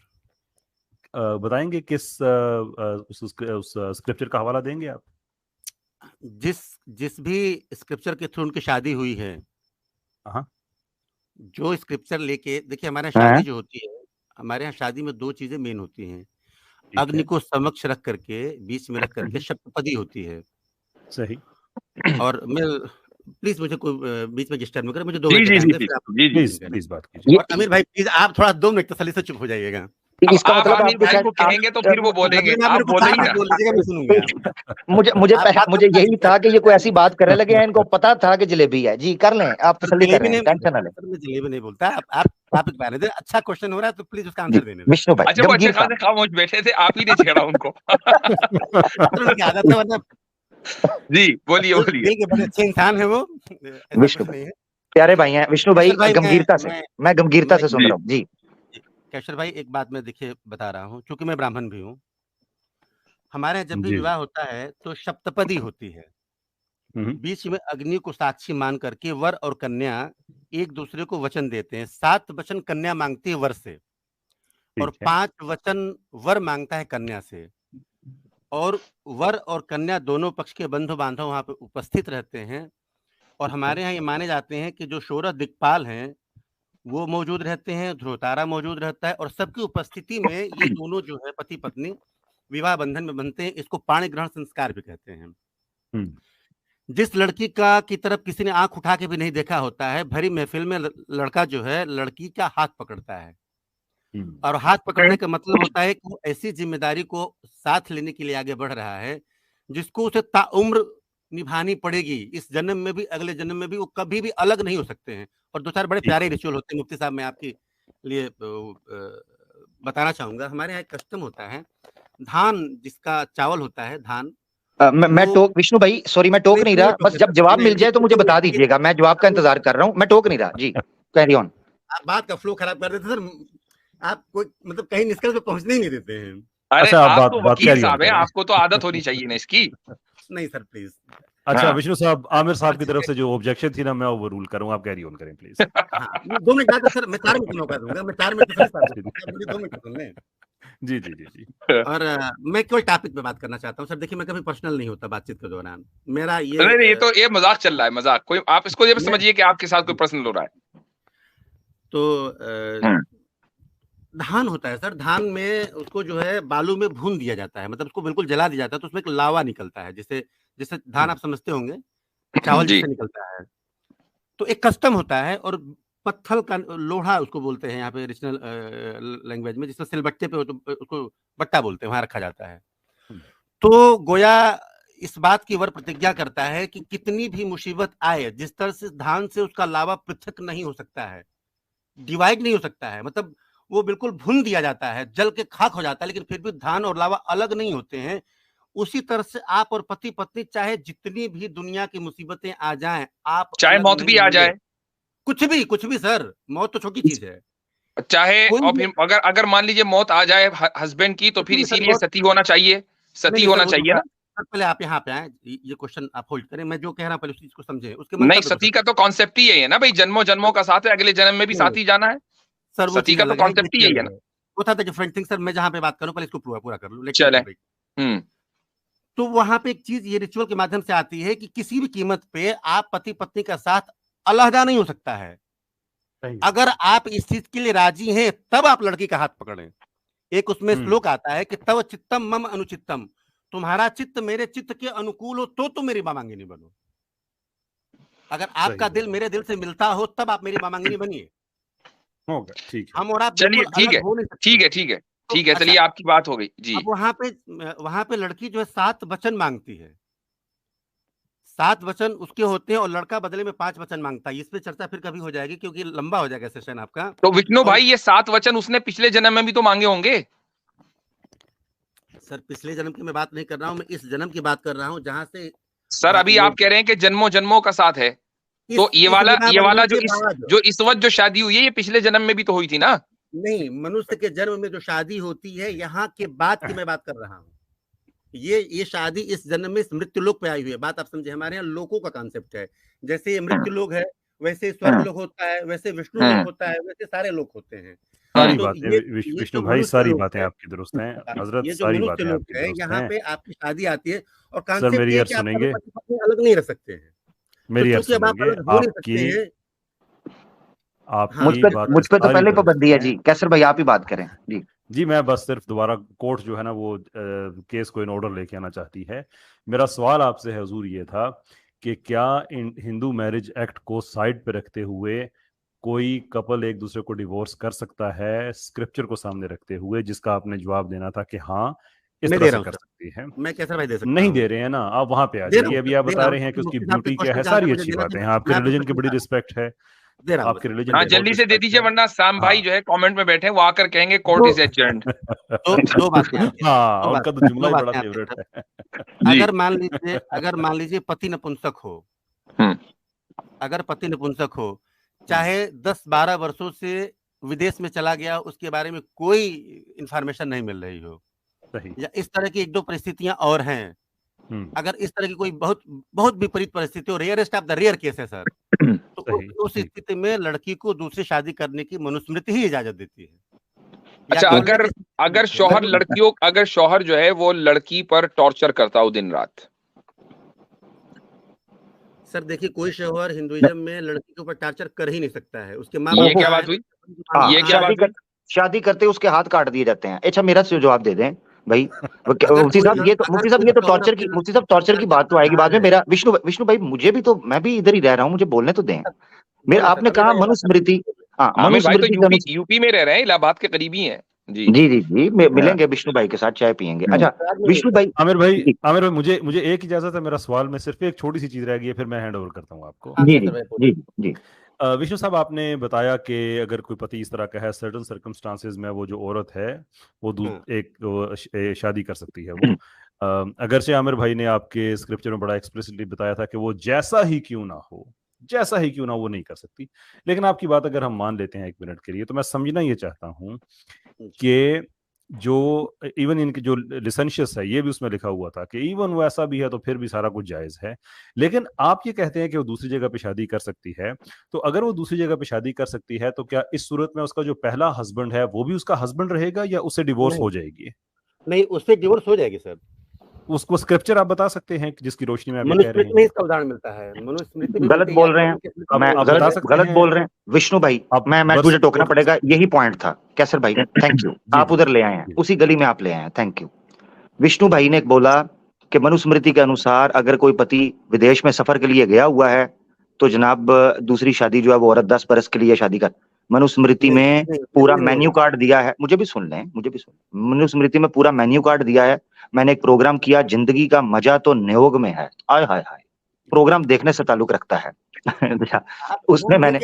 S4: बताएंगे किस उस स्क्रिप्चर का हवाला देंगे आप?
S2: जिस भी स्क्रिप्चर के थ्रू उनकी शादी हुई है, जो स्क्रिप्चर लेके देखिए हमारे यहाँ शादी जो होती है, हमारे यहाँ शादी में 2 चीजें मेन होती हैं। अग्नि को समक्ष रख करके, बीच में रख करके सप्तपदी होती है।
S4: सही।
S2: और मैं प्लीज मुझे कोई बीच में डिस्टर्ब मत करें, मुझे 2
S1: जी
S2: मिनट
S1: जी
S2: का
S1: जी
S2: टाइम दें, फिर आप
S4: प्लीज बात कीजिए।
S2: और आमिर भाई प्लीज आप थोड़ा 2 मिनट तसल्ली से चुप हो जाइएगा।
S3: इसका
S1: आप
S3: मतलब
S1: आमिर
S3: आपको
S1: भाई
S3: शायद
S1: को कहेंगे तो फिर वो बोलेंगे, आप बोले ही ना।
S2: बोल दीजिएगा, मैं सुनूंगा।
S3: मुझे यही था कि ये कोई ऐसी बात करने लगे हैं, इनको पता था कि जलेबी है। जी कर लें, आप तसल्ली कर रहे हैं, टेंशन ना लें।
S2: मैं जलेबी नहीं बोलता, आप टॉपिक पे आने दें। अच्छा क्वेश्चन हो रहा है तो प्लीज उसका आंसर देने दें।
S3: विष्णु भाई
S1: अच्छा, वो अच्छे खासे खामोश बैठे थे, आप ही ने छेड़ा उनको।
S2: उनकी आदत है, मतलब
S1: जी बोलिए बोलिए।
S2: दिल के बड़े अच्छे इंसान है वो,
S3: विष्णु भाई प्यारे भाई हैं। विष्णु भाई गंभीरता से, मैं गंभीरता से सुन रहा हूँ। जी
S2: कैशर भाई, एक बात मैं देखिए बता रहा हूँ, क्योंकि मैं ब्राह्मण भी हूँ। हमारे यहाँ जब भी विवाह होता है तो सप्तपदी होती है। बीच में अग्नि को साक्षी मान करके वर और कन्या एक दूसरे को वचन देते हैं। 7 वचन कन्या मांगती है वर से, और 5 वचन वर मांगता है कन्या से। और वर और कन्या दोनों पक्ष के बंधु बांधव वहां पे उपस्थित रहते हैं। और हमारे यहाँ ये माने जाते हैं कि जो 16 दिक्पाल हैं वो मौजूद रहते हैं, ध्रुवतारा मौजूद रहता है, और सबकी उपस्थिति में ये दोनों जो है पति पत्नी विवाह बंधन में बनते हैं। इसको पाणी ग्रहण संस्कार भी कहते हैं। जिस लड़की की तरफ किसी ने आंख उठा के भी नहीं देखा होता है, भरी महफिल में लड़का जो है लड़की का हाथ पकड़ता है। और हाथ पकड़ने का मतलब होता है कि वो ऐसी जिम्मेदारी को साथ लेने के लिए आगे बढ़ रहा है जिसको उसे ताउम्र निभानी पड़ेगी। इस जन्म में भी, अगले जन्म में भी, वो कभी भी अलग नहीं हो सकते हैं। और 2-4 बड़े प्यारे रिचुअल होते हैं। मुफ्ती साहब, मैं आपके लिए बताना चाहूंगा। हमारे यहाँ एक कस्टम होता है, धान जिसका चावल होता है, धान।
S3: मैं टोक विष्णु भाई, सॉरी मैं टोक नहीं रहा, बस जब जवाब मिल जाए तो मुझे बता दीजिएगा, मैं जवाब का इंतजार कर रहा हूँ, मैं टोक नहीं रहा। जी कैरी ऑन।
S2: आप बात का फ्लो खराब कर देते सर, आप कोई मतलब कहीं निष्कर्ष पे पहुंचने ही नहीं देते हैं।
S1: अरे आप तो वकील साहब हैं, आपको तो आदत होनी चाहिए ना इसकी।
S2: नहीं सर प्लीज।
S4: अच्छा विष्णु साहब, आमिर साहब की तरफ से जो ऑब्जेक्शन थी ना, मैं ओवर रूल करूंगा, आप कैरी ऑन करें प्लीज।
S2: 2 मिनट बाद सर, मैं 4 मिनट मौका दूंगा, मैं 4 मिनट मुझे 2 मिनट सुन लें।
S4: जी जी जी जी।
S2: और मैं केवल टॉपिक पे बात करना चाहता हूँ सर। देखिए, मैं कभी पर्सनल नहीं होता बातचीत के दौरान। मेरा ये
S1: नहीं, तो ये मजाक चल रहा है, मजाक। कोई आप इसको ये समझिए कि आपके साथ कोई पर्सनल हो रहा है।
S2: तो धान होता है सर, धान में उसको जो है बालू में भून दिया जाता है, मतलब उसको बिल्कुल जला दिया जाता है, तो उसमें एक लावा निकलता है, जैसे धान आप समझते होंगे, चावल जैसे निकलता है। तो एक कस्टम होता है, और पत्थर का लोढ़ा उसको बोलते हैं यहाँ पे रीजनल लैंग्वेज में, जिसमें सिलबट्टे पे उसको बट्टा बोलते हैं, वहां रखा जाता है। तो गोया इस बात की वर प्रतिज्ञा करता है कि कितनी भी मुसीबत आए, जिस तरह से धान से उसका लावा पृथक नहीं हो सकता है, डिवाइड नहीं हो सकता है, मतलब वो बिल्कुल भून दिया जाता है, जल के खाक हो जाता है, लेकिन फिर भी धान और लावा अलग नहीं होते हैं। उसी तरह से आप और पति पत्नी, चाहे जितनी भी दुनिया की मुसीबतें आ जाएं, आप
S1: चाहे मौत भी आ जाए,
S2: कुछ भी सर, मौत तो छोटी चीज है।
S1: चाहे अगर मान लीजिए मौत आ जाए हस्बैंड की, तो फिर इसीलिए सती होना चाहिए, सती होना चाहिए ना।
S2: पहले आप यहाँ पे आए, ये क्वेश्चन आप होल्ड करें, मैं जो कह रहा हूँ पहले उस चीज को समझे। उसके
S1: नहीं, सती का तो कॉन्सेप्ट ही यही है ना भाई, जन्मों जन्मों का साथ है, अगले जन्म में भी साथ ही जाना है
S2: सर। वो
S1: सती का तो कॉन्सेप्ट ही यही है ना।
S2: वो था डिफरेंट थिंग सर। मैं जहाँ पे बात करूँ, पहले इसको पूरा कर लूँ।
S1: चले।
S2: तो वहां पे एक चीज ये रिचुअल के माध्यम से आती है कि किसी भी कीमत पे आप पति पत्नी का साथ अलहदा नहीं हो सकता है। अगर आप इस चीज के लिए राजी हैं, तब आप लड़की का हाथ पकड़ें। एक उसमें श्लोक आता है कि तव चित्तम मम अनुचित्तम, तुम्हारा चित्त मेरे चित्त के अनुकूल हो तो तुम मेरी मामांगिनी बनो। अगर आपका दिल मेरे दिल से मिलता हो, तब आप मेरी मामांगिनी बनिए।
S4: ठीक है,
S2: हम और आप
S1: चलिए, ठीक है, चलिए आपकी बात हो गई जी।
S2: अब वहां पे लड़की जो है 7 वचन मांगती है, 7 वचन उसके होते हैं, और लड़का बदले में 5 वचन मांगता है। इस पे चर्चा फिर कभी हो जाएगी, क्योंकि लंबा हो जाएगा सेशन आपका।
S1: तो विष्णु भाई, ये 7 वचन उसने पिछले जन्म में भी तो मांगे होंगे
S2: सर। पिछले जन्म की मैं बात नहीं कर रहा हूँ, मैं इस जन्म की बात कर रहा हूँ, जहां से
S1: सर अभी आप कह रहे हैं कि जन्मों जन्मों का साथ है, तो ये वाला जो इस वक्त जो शादी हुई है, ये पिछले जन्म में भी तो हुई थी ना।
S2: नहीं, मनुष्य के जन्म में जो शादी होती है, यहाँ के बाद की मैं बात कर रहा हूँ। ये शादी इस जन्म में मृत्यु लोक पे आई हुई है। बात आप समझे, हमारे यहाँ लोकों का कॉन्सेप्ट है। जैसे ये मृत्यु लोक है, वैसे स्वर्ग लोक होता है, वैसे विष्णु लोक होता है, वैसे सारे लोक होते हैं।
S4: सारी बातें विष्णु भाई, सारी बातें आपकी दुरुस्त हैं हजरत, सारी बातें आपकी दुरुस्त हैं।
S2: यहाँ पे आपकी शादी आती है, और
S4: सर मेरी अर्ज सुनेंगे,
S2: अलग नहीं रह सकते हैं।
S4: मेरी अर्ज सुनेंगे। आपकी बात
S3: मुझ पे तो
S4: सारी
S3: पहले
S4: दुरुस्त
S3: पाबंदी है
S4: है।
S3: जी, कैसर भाई आप ही बात करें जी।
S4: जी मैं बस सिर्फ दोबारा कोर्ट जो है ना वो केस को इन ऑर्डर लेके आना चाहती है। मेरा सवाल आपसे हुजूर ये था कि क्या हिंदू मैरिज एक्ट को साइड पे रखते हुए कोई कपल एक दूसरे को डिवोर्स कर सकता है स्क्रिप्चर को सामने रखते हुए, जिसका आपने जवाब देना था कि हाँ इस
S2: मैं
S4: तरह
S2: दे
S4: से
S2: रहा हूँ
S4: कर
S2: सर,
S4: सकती है।
S2: मैं कैसर भाई दे सकता
S4: नहीं
S2: हूँ,
S4: दे रहे हैं ना, आप वहां पे आ
S2: दे रहा
S4: जाइए।
S2: हूँ
S4: अभी
S2: सर,
S4: आप
S2: दे
S4: बता
S2: रहा
S4: रहे
S2: हूँ
S4: हैं कि उसकी
S2: मुफ्ती साहब के
S4: ब्यूटी क्या
S2: क्वेश्चन
S4: है,
S2: का आंसर
S4: सारी
S2: मुझे
S4: अच्छी
S2: देना
S4: बातें हैं,
S2: चाहिए,
S4: आपके
S2: मैं आपको
S4: रिलीजन की
S2: क्वेश्चन
S4: बड़ी
S2: का
S4: रिस्पेक्ट है,
S2: दे रहा हूँ बस।
S4: आपके रिलीजन
S1: हाँ
S4: की बहुत
S1: जल्दी से दे
S4: रिस्पेक्ट
S1: दीजिए
S4: है।
S1: वरना साम भाई
S4: हाँ
S1: जो है कमेंट में बैठे हैं वो आकर कहेंगे कोर्ट
S3: तो
S1: इज एडजर्न्ड।
S2: दो बातें यहाँ पे,
S4: हाँ
S2: दो
S4: उनका तो
S2: बातें,
S4: जुमला
S2: दो
S4: ही बड़ा
S2: बातें यहाँ पे
S4: फेवरेट
S2: सर।
S4: है।
S1: जी
S2: अगर मान लीजिए पति नपुंसक हो,
S1: हम्म
S2: अगर पति नपुंसक हो, चाहे 10-12 वर्षों से विदेश में चला गया, उसके बारे में कोई इंफॉर्मेशन नहीं मिल रही हो,
S4: सही।
S2: या इस तरह की 1-2 परिस्थितियां और हैं, अगर इस तरह की कोई बहुत बहुत विपरीत परिस्थिति हो, rarest of the rare case है सर, तो
S4: सही
S2: उस
S4: ठीक।
S2: स्थिति में लड़की को दूसरी शादी करने की मनुस्मृति ही इजाजत देती है, या
S1: अच्छा
S2: केवल
S1: अगर अगर शौहर जो है वो लड़की पर टॉर्चर करता हो दिन रात।
S2: सर देखिए, कोई शौहर हिंदुइज्म में लड़की के ऊपर टॉर्चर कर ही नहीं सकता है, उसके माँ
S1: ये
S2: बाप
S1: क्या
S2: कहाँ
S1: बात
S2: है,
S1: हुई,
S3: हाँ,
S1: ये क्या बात हुई?
S3: शादी करते उसके हाथ काट दिए जाते हैं। अच्छा मेरा जवाब दे दें भाई।
S2: अगर
S3: मुफ्ती
S2: कोई
S3: साहब ये तो
S2: अगर कोई शौहर अपने
S3: मुफ्ती
S2: लड़की
S3: साहब
S2: को
S3: टॉर्चर की बात तो
S2: कर
S3: आएगी
S2: रहा
S3: बाद में।
S2: है,
S3: मेरा विष्णु भाई मुझे भी तो, मैं भी इधर ही रह रहा हूँ, मुझे बोलने तो दें। मेरा
S2: बोले सर,
S3: आपने
S2: अमीर
S3: कहा
S2: भाई बात कर
S3: मनुस्मृति, हाँ
S1: आमिर भाई तो
S3: मनुस्मृति के
S1: यूपी में रह रहे हैं, इलाहाबाद के करीबी हैं। जी
S3: जी जी जी,
S1: हाँ,
S3: मिलेंगे विष्णु भाई के साथ, चाय पियेंगे। अच्छा विष्णु भाई जी
S4: आमिर भाई मुझे मुझे एक इजाजत है, मेरा सवाल में सिर्फ एक छोटी सी चीज रह गई है, फिर मैं हैंड ओवर करता हूँ आपको।
S3: जी जी जी जी।
S4: विष्णु साहब आपने बताया कि अगर कोई पति इस तरह का है, सर्टेन सर्कमस्टांसेस में वो जो औरत है वो एक शादी कर सकती है। वो अगर से आमिर भाई ने आपके स्क्रिप्चर में बड़ा एक्सप्लिसिटली बताया था कि वो जैसा ही क्यों ना वो नहीं कर सकती, लेकिन आपकी बात अगर हम मान लेते हैं 1 मिनट के लिए, तो मैं समझना ये चाहता हूँ कि जो इवन इनके जो लिसेंशियस है ये भी उसमें लिखा हुआ था कि इवन वो ऐसा भी है तो फिर भी सारा कुछ जायज है, लेकिन आप ये कहते हैं कि वो दूसरी जगह पे शादी कर सकती है। तो अगर वो दूसरी जगह पे शादी कर सकती है तो क्या इस सूरत में उसका जो पहला हस्बैंड है वो भी उसका हस्बैंड रहेगा या उससे डिवोर्स हो जाएगी?
S2: नहीं, उससे डिवोर्स हो जाएगी सर।
S4: उसको स्क्रिप्चर आप बता सकते हैं जिसकी रोशनी में आप ये कह रहे
S2: मनुस्मृति में
S4: हैं?
S2: इसका उदाहरण मिलता है, मनुस्मृति भी
S3: गलत
S2: मिलती है,
S3: बोल रहे हैं, मैं
S4: आप बता सकते
S3: गलत
S4: हैं?
S3: बोल रहे हैं विष्णु भाई। मैं मुझे टोकना पड़ेगा, यही पॉइंट था कैसर भाई। थैंक यू, आप उधर ले आए हैं, उसी गली में आप ले आए हैं, थैंक यू। विष्णु भाई ने बोला कि मनुस्मृति के अनुसार अगर कोई पति विदेश में सफर के लिए गया हुआ है तो जनाब दूसरी शादी जो है वो औरत 10 बरस के लिए शादी कर। मनुस्मृति में पूरा मेन्यू कार्ड दिया है, मुझे भी सुन लें। मनुस्मृति में पूरा मेन्यू कार्ड दिया है। मैंने एक प्रोग्राम किया, जिंदगी का मजा तो नियोग में है, आय हाय हाय, प्रोग्राम देखने से ताल्लुक रखता है। उसमें मैंने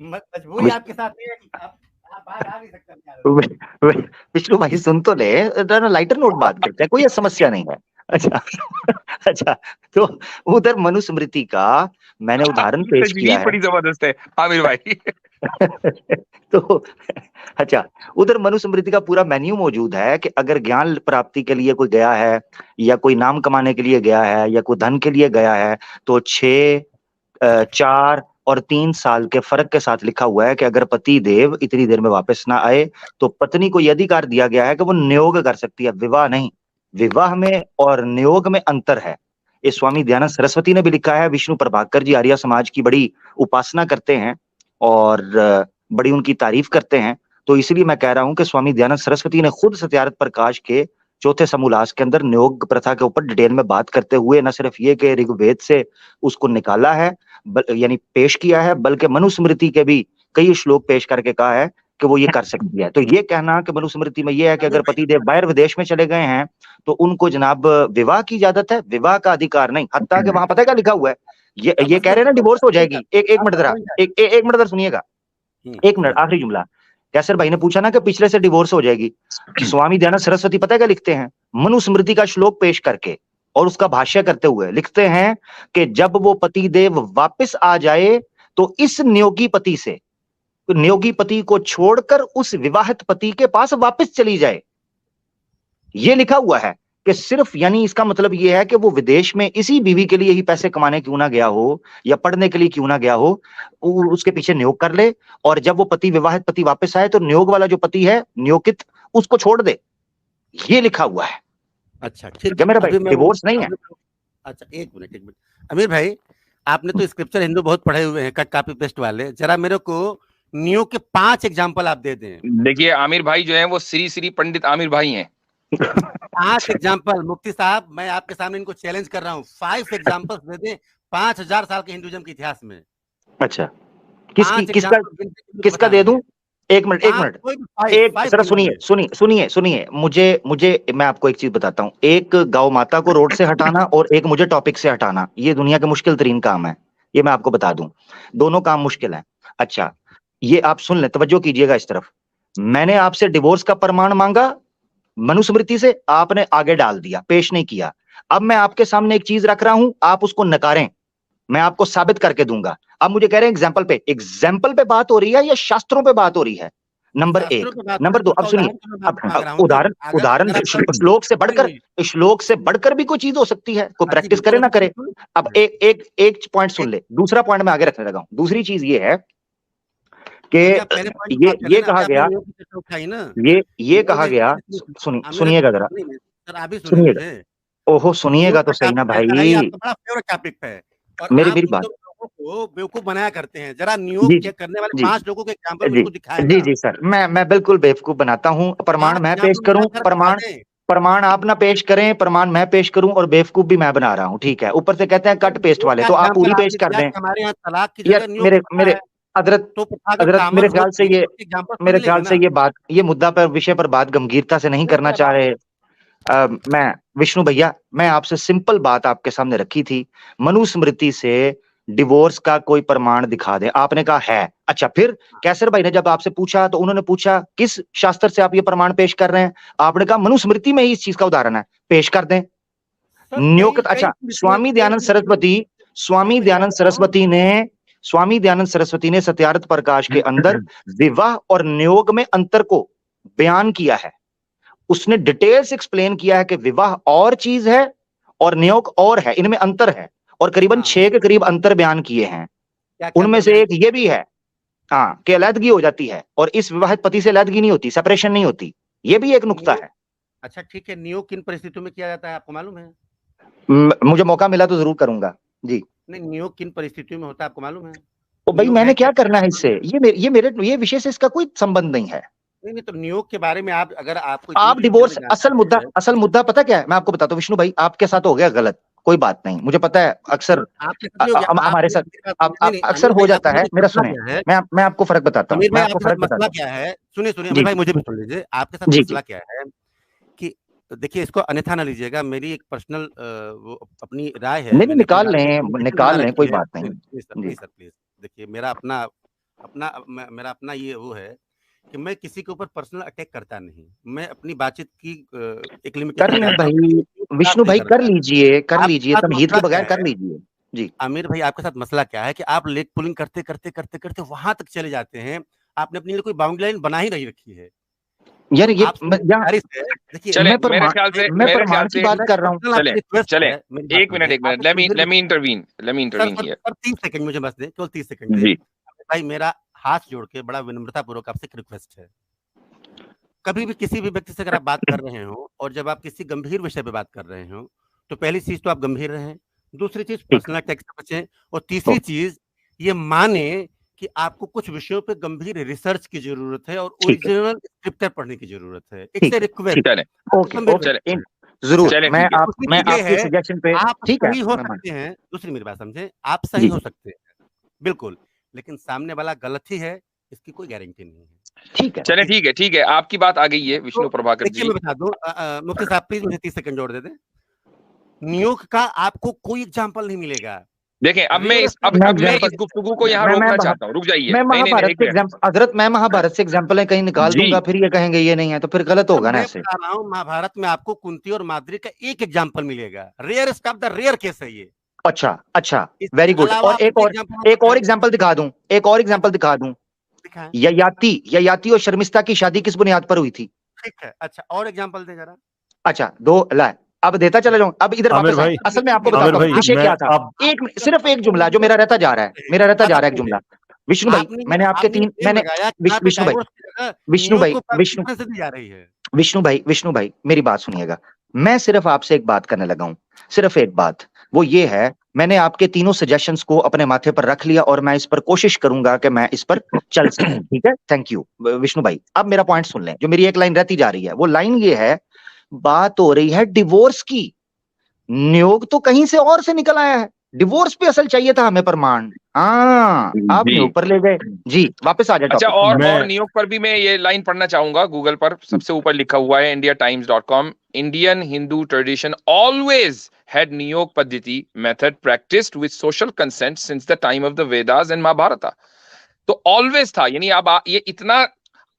S2: मजबूरी आपके साथ नहीं है, आप बाहर आ नहीं सकते।
S3: विष्णु भाई सुन तो ले, लाइटर नोट बात करते हैं, कोई समस्या नहीं है। अच्छा अच्छा, तो उधर मनुस्मृति का मैंने उदाहरण पेश किया है,
S1: बड़ी जबरदस्त है आमिर भाई।
S3: तो अच्छा, उधर मनुस्मृति का पूरा मेन्यू मौजूद है कि अगर ज्ञान प्राप्ति के लिए कोई गया है या कोई नाम कमाने के लिए गया है या कोई धन के लिए गया है तो 6, 4 और 3 साल के फर्क के साथ लिखा हुआ है कि अगर पति देव इतनी देर में वापस ना आए तो पत्नी को यह अधिकार दिया गया है कि वो नियोग कर सकती है, विवाह नहीं। विवाह में और नियोग में अंतर है। ये स्वामी दयानंद सरस्वती ने भी लिखा है। विष्णु प्रभाकर जी आर्य समाज की बड़ी उपासना करते हैं और बड़ी उनकी तारीफ करते हैं, तो इसलिए मैं कह रहा हूं कि स्वामी दयानंद सरस्वती ने खुद सत्यार्थ प्रकाश के चौथे समूलास के अंदर नियोग प्रथा के ऊपर डिटेल में बात करते हुए न सिर्फ ये कि ऋग्वेद से उसको निकाला है यानी पेश किया है, बल्कि मनुस्मृति के भी कई श्लोक पेश करके कहा है कि वो ये कर सकती है। तो ये कहना कि मनुस्मृति में ये है कि अगर पतिदेव बाहर विदेश में चले गए हैं तो उनको जनाब विवाह की इजाजत है, विवाह का अधिकार नहीं। हत्ता कि वहां पता क्या लिखा हुआ है, ये कह रहे हैं ना डिवोर्स हो जाएगी। एक मिनट जरा, एक मिनट जरा सुनिएगा, 1 मिनट, आखिरी जुमला। कैसर भाई ने पूछा ना कि पिछले से डिवोर्स हो जाएगी, स्वामी दयानंद सरस्वती पता क्या लिखते हैं, मनुस्मृति का श्लोक पेश करके और उसका भाष्य करते हुए लिखते हैं कि जब वो पति देव वापस आ जाए तो इस नियोगी पति से, नियोगी पति को छोड़कर उस विवाहित पति के पास वापस चली जाए। ये लिखा हुआ है कि सिर्फ, यानी इसका मतलब यह है कि वो विदेश में इसी बीवी के लिए ही पैसे कमाने क्यों ना गया हो या पढ़ने के लिए क्यों ना गया हो, उसके पीछे नियोग कर ले और जब वो पति विवाहित पति वापस आए तो नियोग वाला जो पति है नियोगित उसको छोड़ दे। ये लिखा हुआ है।
S2: अच्छा ठीक
S3: है मेरा भाई, डिवोर्स नहीं है।
S2: अच्छा एक मिनट, अमीर भाई आपने तो स्क्रिप्चर हिंदू बहुत पढ़े हुए हैं, कट कॉपी पेस्ट वाले, जरा मेरे को न्यू के 5 एग्जांपल आप दे दें।
S1: देखिए आमिर भाई जो है वो श्री पंडित आमिर भाई हैं।
S2: 5 एग्जांपल मुफ्ती साहब, मैं आपके सामने इनको चैलेंज कर रहा हूँ, 5 एग्जांपल्स दे दें 5000 साल के हिंदुइज्म के इतिहास में।
S3: अच्छा, किसका दे दूं? एक मिनट जरा सुनिए, मुझे मैं आपको एक चीज बताता हूँ। एक गौ माता को रोड से हटाना और एक मुझे टॉपिक से हटाना, ये दुनिया के मुश्किल तरीन काम है, ये मैं आपको बता दूं। दोनों काम मुश्किल है। अच्छा, ये आप सुन लें, तवज्जो कीजिएगा इस तरफ। मैंने आपसे डिवोर्स का प्रमाण मांगा मनुस्मृति से, आपने आगे डाल दिया, पेश नहीं किया। अब मैं आपके सामने एक चीज रख रहा हूं, आप उसको नकारें, मैं आपको साबित करके दूंगा। अब मुझे कह रहे हैं एग्जाम्पल पे बात हो रही है या शास्त्रों पे बात हो रही है? नंबर 1। नंबर 2, अब सुनिए, उदाहरण श्लोक से बढ़कर भी कोई चीज हो सकती है, कोई प्रैक्टिस करे ना करे। अब एक पॉइंट सुन ले, दूसरा पॉइंट मैं आगे रखने लगा हूं। दूसरी चीज ये है कि ये कहा गया, ये कहा गया, सुनिएगा जरा, सुनिएगा, ओहो सुनिएगा तो सही ना भाई, मेरी बात
S2: को बेवकूफ बनाया करते हैं। जरा न्यूज़ चेक करने वाले 5 लोगों के एग्जांपल मुझको दिखाएं।
S3: जी सर, मैं बिल्कुल बेवकूफ बनाता हूं। प्रमाण मैं पेश करूं, प्रमाण आप ना पेश करें, प्रमाण मैं पेश करूं और बेवकूफ भी मैं बना रहा हूं, ठीक है। ऊपर से कहते हैं कट पेस्ट वाले, तो आप पूरी पेश कर दें।
S2: हमारे यहाँ तलाक की जगह
S3: मेरे हजरत मेरे ख्याल से ये मुद्दा पर, विषय पर बात गंभीरता से नहीं करना चाह रहे। मैं विष्णु भैया, मैं आपसे सिंपल बात आपके सामने रखी थी, मनुस्मृति से डिवोर्स का कोई प्रमाण दिखा दे, आपने कहा है। अच्छा, फिर कैसर भाई ने जब आपसे पूछा तो उन्होंने पूछा किस शास्त्र से आप ये प्रमाण पेश कर रहे हैं, आपने कहा मनुस्मृति में ही इस चीज का उदाहरण है, पेश कर दें। नियुक्त, अच्छा, स्वामी दयानंद सरस्वती ने सत्यार्थ प्रकाश के अंदर विवाह और नियोग में अंतर को बयान किया है। उसने डिटेल्स एक्सप्लेन किया है कि विवाह और चीज है और नियोग और है, इनमें अंतर है, और करीबन 6 के करीब अंतर बयान किए हैं। उनमें से एक ये भी है, हाँ, कि अलैदगी हो जाती है और इस विवाहित पति से अलैदगी नहीं होती, सेपरेशन नहीं होती, ये भी एक नुक्ता है।
S2: अच्छा ठीक है, नियोग किन परिस्थितियों में किया जाता है आपको मालूम है?
S3: मुझे मौका मिला तो जरूर करूंगा जी।
S2: नहीं, नियोग किन परिस्थितियों में होता है आपको मालूम है?
S3: तो भाई मैंने क्या करना है इससे, ये विषय से इसका कोई संबंध नहीं है।
S2: नहीं, तो नियोग के बारे में आप
S3: डिवोर्स, असल मुद्दा पता क्या है, मैं आपको बताता हूँ विष्णु भाई, आपके साथ हो गया गलत, कोई बात नहीं, मुझे पता है, अक्सर हमारे साथ अक्सर हो जाता है। मेरा सुने, मैं आपको फर्क बताता हूँ, मैं आपको फर्क बताता हूँ।
S2: क्या है, सुनिए भाई, मुझे भी सुन लीजिए, आपके साथ मसला क्या है कि देखिए, इसको अन्यथा ना लीजिएगा, मेरी एक पर्सनल वो अपनी राय है।
S3: नहीं, निकाल लें, कोई बात नहीं।
S2: प्लीज सर, प्लीज देखिए, मेरा अपना ये वो है कि मैं किसी के ऊपर पर्सनल अटैक करता नहीं, मैं अपनी बातचीत की एक लिमिट
S3: भाई विष्णु भाई कर लीजिए, तमहीद के बगैर कर लीजिए जी।
S2: आमिर भाई, आपके साथ मसला क्या है कि आप लेग पुलिंग करते करते वहां तक चले जाते हैं, आपने अपने लिए कोई बाउंड्री लाइन बना ही नहीं रखी है
S3: यार। ये मैं प्रमाण की बात कर रहा हूँ।
S1: चले एक minute, let me intervene here।
S2: 30 second मुझे बस दे, केवल 30 सेकंड दे भाई। मेरा हाथ जोड़ के बड़ा विनम्रता पूर्वक आपसे एक रिक्वेस्ट है, कभी भी किसी भी व्यक्ति से अगर आप बात कर रहे हो और जब आप किसी गंभीर विषय पे बात कर रहे हो, तो पहली चीज तो आप गंभीर रहें, दूसरी चीज पर्सनल अटैक से बचें, और तीसरी चीज ये माने कि आपको कुछ विषयों पे गंभीर रिसर्च की जरूरत है और ओरिजिनल स्क्रिप्चर पढ़ने की जरूरत है। It's a request.
S3: जरूर, मैं आपके सजेशन पे
S2: ठीक है, हो सकते हैं, दूसरी मेरी बात समझे, आप सही हो सकते हैं बिल्कुल, लेकिन सामने वाला गलत ही है, इसकी कोई गारंटी नहीं है।
S3: ठीक है,
S1: चले ठीक है, आपकी बात आ गई है विष्णु प्रभाकर जी।
S2: मैं बता दूं, मुफ्ती साहब प्लीज मुझे 30 सेकंड जोड़ दे दें। नियोग का आपको कोई एग्जांपल नहीं मिलेगा।
S1: देखें, अब मैं इस गुफ्तगू को यहाँ रोकना चाहता हूँ, रुक जाइए।
S3: मैं महाभारत से एग्जांपल कहीं निकाल दूंगा, फिर ये कहेंगे ये नहीं है, तो फिर गलत होगा ना ऐसे।
S2: महाभारत में आपको कुंती और माद्री का एक एग्जांपल मिलेगा, rarest of the rare case है ये।
S3: अच्छा, वेरी गुड। और एक और एग्जांपल दिखा दूं, ययाति और शर्मिष्ठा की शादी किस बुनियाद पर हुई थी?
S2: ठीक है, अच्छा, और एग्जांपल दे जरा।
S3: अच्छा, 2 ला, अब देता चला जाऊं। अब इधर वापस आए, असल में आपको बताता हूं विषय क्या था। सिर्फ एक जुमला जो मेरा रहता जा रहा है, एक जुमला। विष्णु भाई, मैंने आपके 3 विष्णु भाई मेरी बात सुनिएगा। मैं सिर्फ आपसे एक बात करने लगा हूं, सिर्फ एक बात, वो ये है, मैंने आपके तीनों सजेशंस को अपने माथे पर रख लिया और मैं इस पर कोशिश करूंगा कि मैं इस पर चल सकूं। ठीक है, थैंक यू विष्णु भाई। अब मेरा पॉइंट सुन लें, जो मेरी एक लाइन रहती जा रही है, वो लाइन ये है, बात हो रही है डिवोर्स की। नियोग तो कहीं से और से निकल आया है, डिवोर्स पे असल चाहिए था हमें प्रमाण। हाँ, आप नियोग पर ले गए जी, वापस आ जाए
S1: अच्छा,
S3: टॉपिक।
S1: और नियोग पर भी मैं ये लाइन पढ़ना चाहूंगा। गूगल पर सबसे ऊपर लिखा हुआ है indiatimes.com, Indian Hindu tradition always had नियोग पद्धति method practiced with social consent since the time of the Vedas and Mahabharata। तो ऑलवेज था, यानी अब ये इतना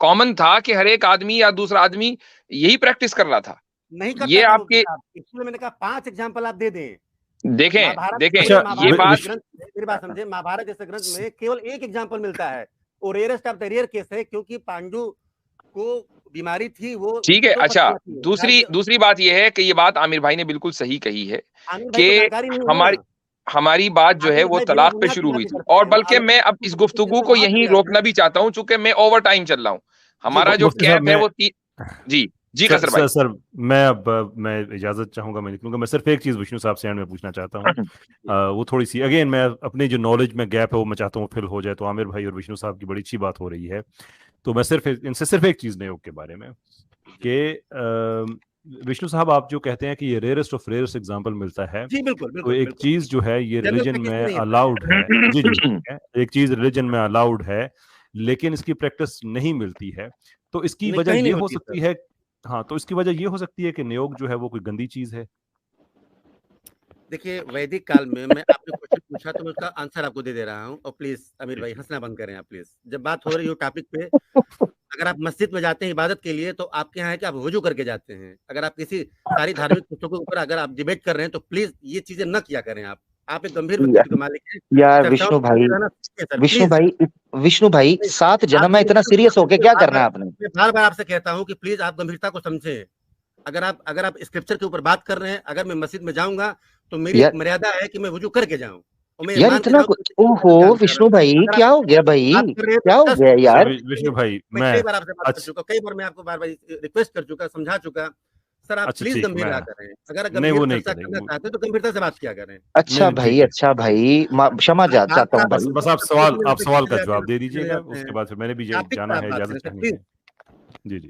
S1: कॉमन था कि हर एक आदमी या दूसरा आदमी यही प्रैक्टिस कर रहा था।
S2: नहीं करता
S1: ये
S2: था
S1: आपके,
S2: इसलिए मैंने कहा 5 एग्जांपल आप दे दें।
S1: देखें
S2: अच्छा,
S1: ये बात,
S2: मेरी बात समझे, महाभारत जैसे ग्रंथ में केवल एक एग्जांपल मिलता है, और rarest of the rare case है, क्योंकि पांडु को बीमारी थी वो।
S1: ठीक है। अच्छा, दूसरी बात ये है कि ये बात आमिर भाई ने बिल्कुल सही कही है कि हमारी बात जो है वो तलाक पे शुरू हुई थी। और बल्कि मैं अब इस गुफ्तगू को यहीं रोकना भी चाहता हूं, चूंकि मैं ओवर टाइम चल रहा हूं। हमारा जो कैप है वो जी कसर भाई।
S4: सर मैं इजाजत चाहूंगा, मैं निकलूंगा। मैं सिर्फ एक चीज विष्णु साहब से एंड में पूछना चाहता हूँ। वो थोड़ी सी अगेन, मैं अपने जो नॉलेज में गैप है वो मैं चाहता हूँ फिल हो जाए। तो आमिर भाई और विष्णु साहब की बड़ी अच्छी बात हो रही है, तो मैं इनसे सिर्फ एक चीज नियोग के बारे में कि विष्णु साहब, आप जो कहते हैं कि ये रेयरेस्ट ऑफ रेयरेस्ट एग्जांपल मिलता है,
S2: जी बिल्कुल,
S4: तो एक चीज जो है ये रिलीजन में अलाउड है। जी एक चीज रिलीजन में अलाउड है, लेकिन इसकी प्रैक्टिस नहीं मिलती है। तो इसकी वजह ये हो सकती है, हाँ, तो इसकी वजह ये हो सकती है कि नियोग जो है वो कोई गंदी चीज है।
S2: देखिए, वैदिक काल में मैं आपने क्वेश्चन पूछा तो मैं उसका आंसर आपको दे रहा हूँ। और प्लीज अमीर भाई हंसना बंद करें आप प्लीज। जब बात हो रही हो टॉपिक पे, अगर आप मस्जिद में जाते हैं इबादत के लिए, तो आपके यहाँ है कि आप वजू करके जाते हैं। अगर आप किसी सारी धार्मिक पुस्तकों के ऊपर अगर आप डिबेट कर रहे हैं, तो प्लीज ये चीजें न किया करें। आप एक गंभीर व्यक्ति के मालिक हैं
S3: यार। विष्णु भाई 7 जन्म में इतना सीरियस होके क्या करना है आपने?
S2: मैं बार बार आपसे कहता हूँ कि प्लीज आप गंभीरता को समझें। अगर आप स्क्रिप्चर के ऊपर बात कर रहे हैं, अगर मैं मस्जिद में जाऊंगा तो मेरी एक मर्यादा है कि मैं वुजू करके जाऊं।
S3: यार इतना ओहो विष्णु भाई, क्या हो गया भाई, क्या हो गया यार?
S4: विष्णु भाई,
S2: मैं कई बार आपसे बात कर चुका, कई बार मैं आपको बार बार रिक्वेस्ट कर चुका, समझा चुका। सर आप प्लीज गंभीर ना करें। अगर गंभीर चर्चा करना चाहते हैं तो गंभीरता से बात किया करें।
S3: अच्छा भाई, क्षमा चाहता हूँ।
S4: बस आप सवाल का जवाब दे दीजिएगा, उसके बाद फिर मैंने भी जाना है, इजाजत चाहिए। जी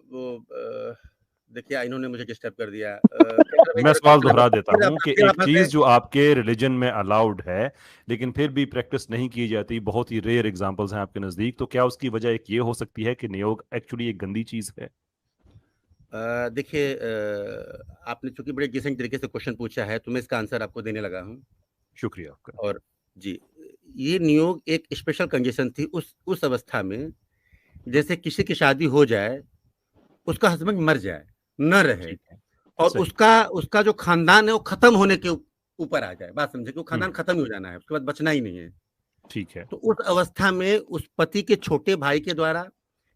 S2: वो देखिए, इन्होंने मुझे डिस्टर्ब कर दिया।
S4: मैं सवाल दोहरा देता हूँ कि एक चीज जो आपके रिलीजन में अलाउड है लेकिन फिर भी प्रैक्टिस नहीं की जाती, बहुत ही रेयर एग्जांपल्स हैं आपके नजदीक, तो क्या उसकी वजह एक ये हो सकती है कि नियोग एक्चुअली एक गंदी चीज है?
S2: देखिए, आपने चूंकि बड़े डिसेंट तरीके से क्वेश्चन पूछा है, तो मैं इसका आंसर आपको देने लगा हूँ।
S4: शुक्रिया आपका।
S2: और जी, ये नियोग एक स्पेशल कंडीशन थी उस अवस्था में, जैसे किसी की शादी हो जाए, उसका हस्बैंड मर जाए, न रहे, और उसका जो खानदान है वो खत्म होने के ऊपर आ जाए। बात समझे कि वो खानदान खत्म ही हो जाना है, उसके बाद बचना ही नहीं है।
S4: ठीक है।
S2: तो उस अवस्था में उस पति के छोटे भाई के द्वारा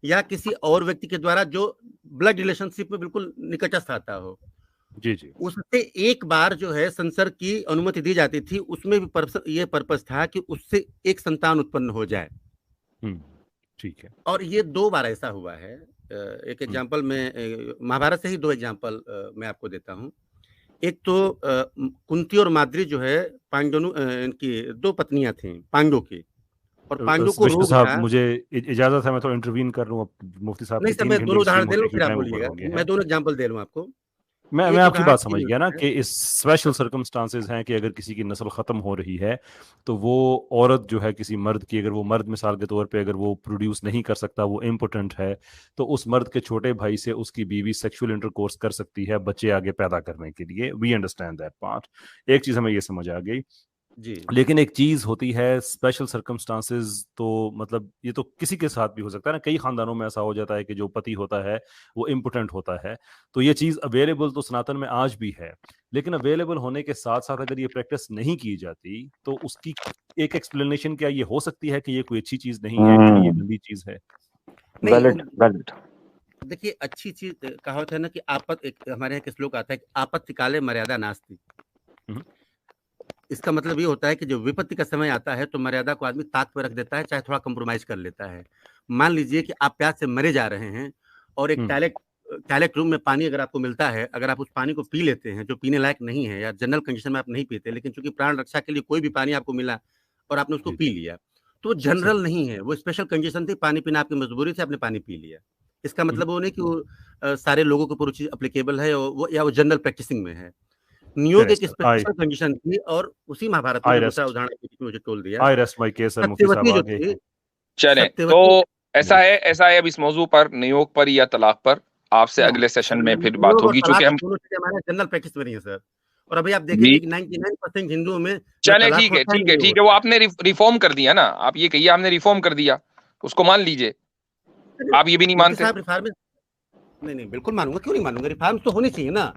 S2: या किसी और व्यक्ति के द्वारा जो ब्लड रिलेशनशिप में बिल्कुल निकटस्थ आता हो,
S4: जी
S2: उससे एक बार जो है संसर्ग की अनुमति दी जाती थी। उसमें भी ये पर्पस था कि उससे एक संतान उत्पन्न हो जाए।
S4: ठीक है।
S2: और ये 2 बार ऐसा हुआ है। एक एग्जांपल में महाभारत से ही 2 एग्जांपल मैं आपको देता हूँ। एक तो कुंती और माद्री जो है, पांडु इनकी 2 पत्नियां थी पांडु की, और पांडु को रोग था।
S4: मुझे इजाजत है, मैं थोड़ा इंटरवीन कर लूं मुफ्ती साहब।
S2: नहीं सर, मैं दोनों उदाहरण दे लूं, फिर आप बोलिएगा। मैं 2 एग्जांपल दे लूं आपको।
S4: मैं आपकी बात समझ गया ना कि इस स्पेशल सर्कमस्टांसेस हैं कि अगर किसी की नस्ल खत्म हो रही है तो वो औरत जो है किसी मर्द की, अगर वो मर्द मिसाल के तौर पे अगर वो प्रोड्यूस नहीं कर सकता, वो इम्पोर्टेंट है, तो उस मर्द के छोटे भाई से उसकी बीवी सेक्सुअल इंटरकोर्स कर सकती है बच्चे आगे पैदा करने के लिए। We understand that part. एक चीज हमें ये समझ आ गई
S2: जी।
S4: लेकिन एक चीज होती है स्पेशल सर्कमस्टांसेस, तो मतलब ये तो किसी के साथ भी हो सकता है ना। कई खानदानों में ऐसा हो जाता है कि जो पति होता है वो इम्पोर्टेंट होता है, तो ये चीज अवेलेबल तो सनातन में आज भी है, लेकिन अवेलेबल होने के साथ साथ अगर ये प्रैक्टिस नहीं की जाती तो उसकी एक एक्सप्लेनेशन क्या ये हो सकती है कि ये कोई अच्छी चीज नहीं है, कि ये गंदी चीज है?
S2: देखिए, अच्छी चीज कहावत है ना कि हमारे यहाँ एक श्लोक आता है कि आपत्ति काले मर्यादा नास्ति। इसका मतलब ये होता है कि जब विपत्ति का समय आता है तो मर्यादा को आदमी ताक पर रख देता है, चाहे थोड़ा कंप्रोमाइज कर लेता है। मान लीजिए कि आप प्यास से मरे जा रहे हैं और एक टॉयलेट टॉयलेट रूम में पानी अगर आपको मिलता है, अगर आप उस पानी को पी लेते हैं जो पीने लायक नहीं है या जनरल कंडीशन में आप नहीं पीते, लेकिन चूंकि प्राण रक्षा के लिए कोई भी पानी आपको मिला और आपने उसको पी लिया, तो जनरल नहीं है, वो स्पेशल कंडीशन थी, पानी पीना आपकी मजबूरी से आपने पानी पी लिया। इसका मतलब वो नहीं कि वो सारे लोगों के ऊपर वो चीज अप्लीकेबल है, वो या वो जनरल प्रैक्टिसिंग में है। नियोग एक स्पेशल कंडीशन थी, और उसी महाभारत में दूसरा उदाहरण मुझे टोल दिया, सत्यवती जो थी।
S1: चले तो ऐसा है अब इस मौजू पर, नियोग पर या तलाक पर आपसे अगले सेशन में फिर बात होगी, चूंकि हम
S2: जनरल प्रैक्टिस में नहीं है सर। और अभी आप देखेंगे कि 99% हिंदुओं में
S1: चले ठीक है, वो आपने रिफॉर्म कर दिया ना, आप ये कहिए आपने रिफॉर्म कर दिया, उसको मान लीजिए। आप ये भी नहीं मानते?
S2: नहीं बिल्कुल मानूंगा, क्यों नहीं मानूंगा, रिफॉर्म तो होनी चाहिए ना।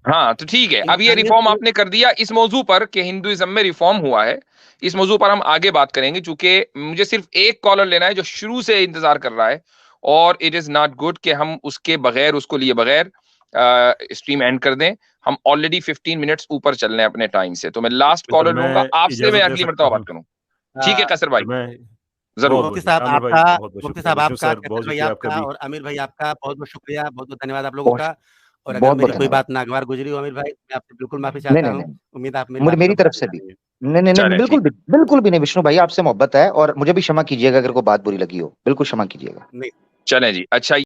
S1: हाँ तो ठीक है, अब ये रिफॉर्म आपने कर दिया इस मौजू पर कि हिंदुइज्म में रिफॉर्म हुआ है, इस मौजू पर हम आगे बात करेंगे, क्योंकि मुझे सिर्फ एक कॉलर लेना है जो शुरू से इंतजार कर रहा है, और इट इज नॉट गुड कि हम उसके बगैर, उसको लिए बगैर स्ट्रीम एंड कर दें। हम ऑलरेडी 15 मिनट्स ऊपर चल रहे हैं अपने टाइम से, तो मैं लास्ट कॉलर लूंगा, आपसे मैं अगली मरतबा बात करूं। ठीक है कैसर भाई, जरूर।
S2: मुफ्ती साहब आपका, कैसर भाई आपका, और आमिर भाई आपका बहुत बहुत शुक्रिया, बहुत बहुत धन्यवाद आप लोगों का। और अगर मेरी कोई बात नागवार गुजरी हो आमिर भाई, मैं आपसे बिल्कुल माफी चाहता हूं। उम्मीद आप
S3: मेरी तरफ से भी नहीं, बिल्कुल भी नहीं विष्णु भाई, आपसे मोहब्बत है, और मुझे भी क्षमा कीजिएगा अगर कोई बात बुरी लगी हो, बिल्कुल क्षमा कीजिएगा।
S1: चलें जी, अच्छा।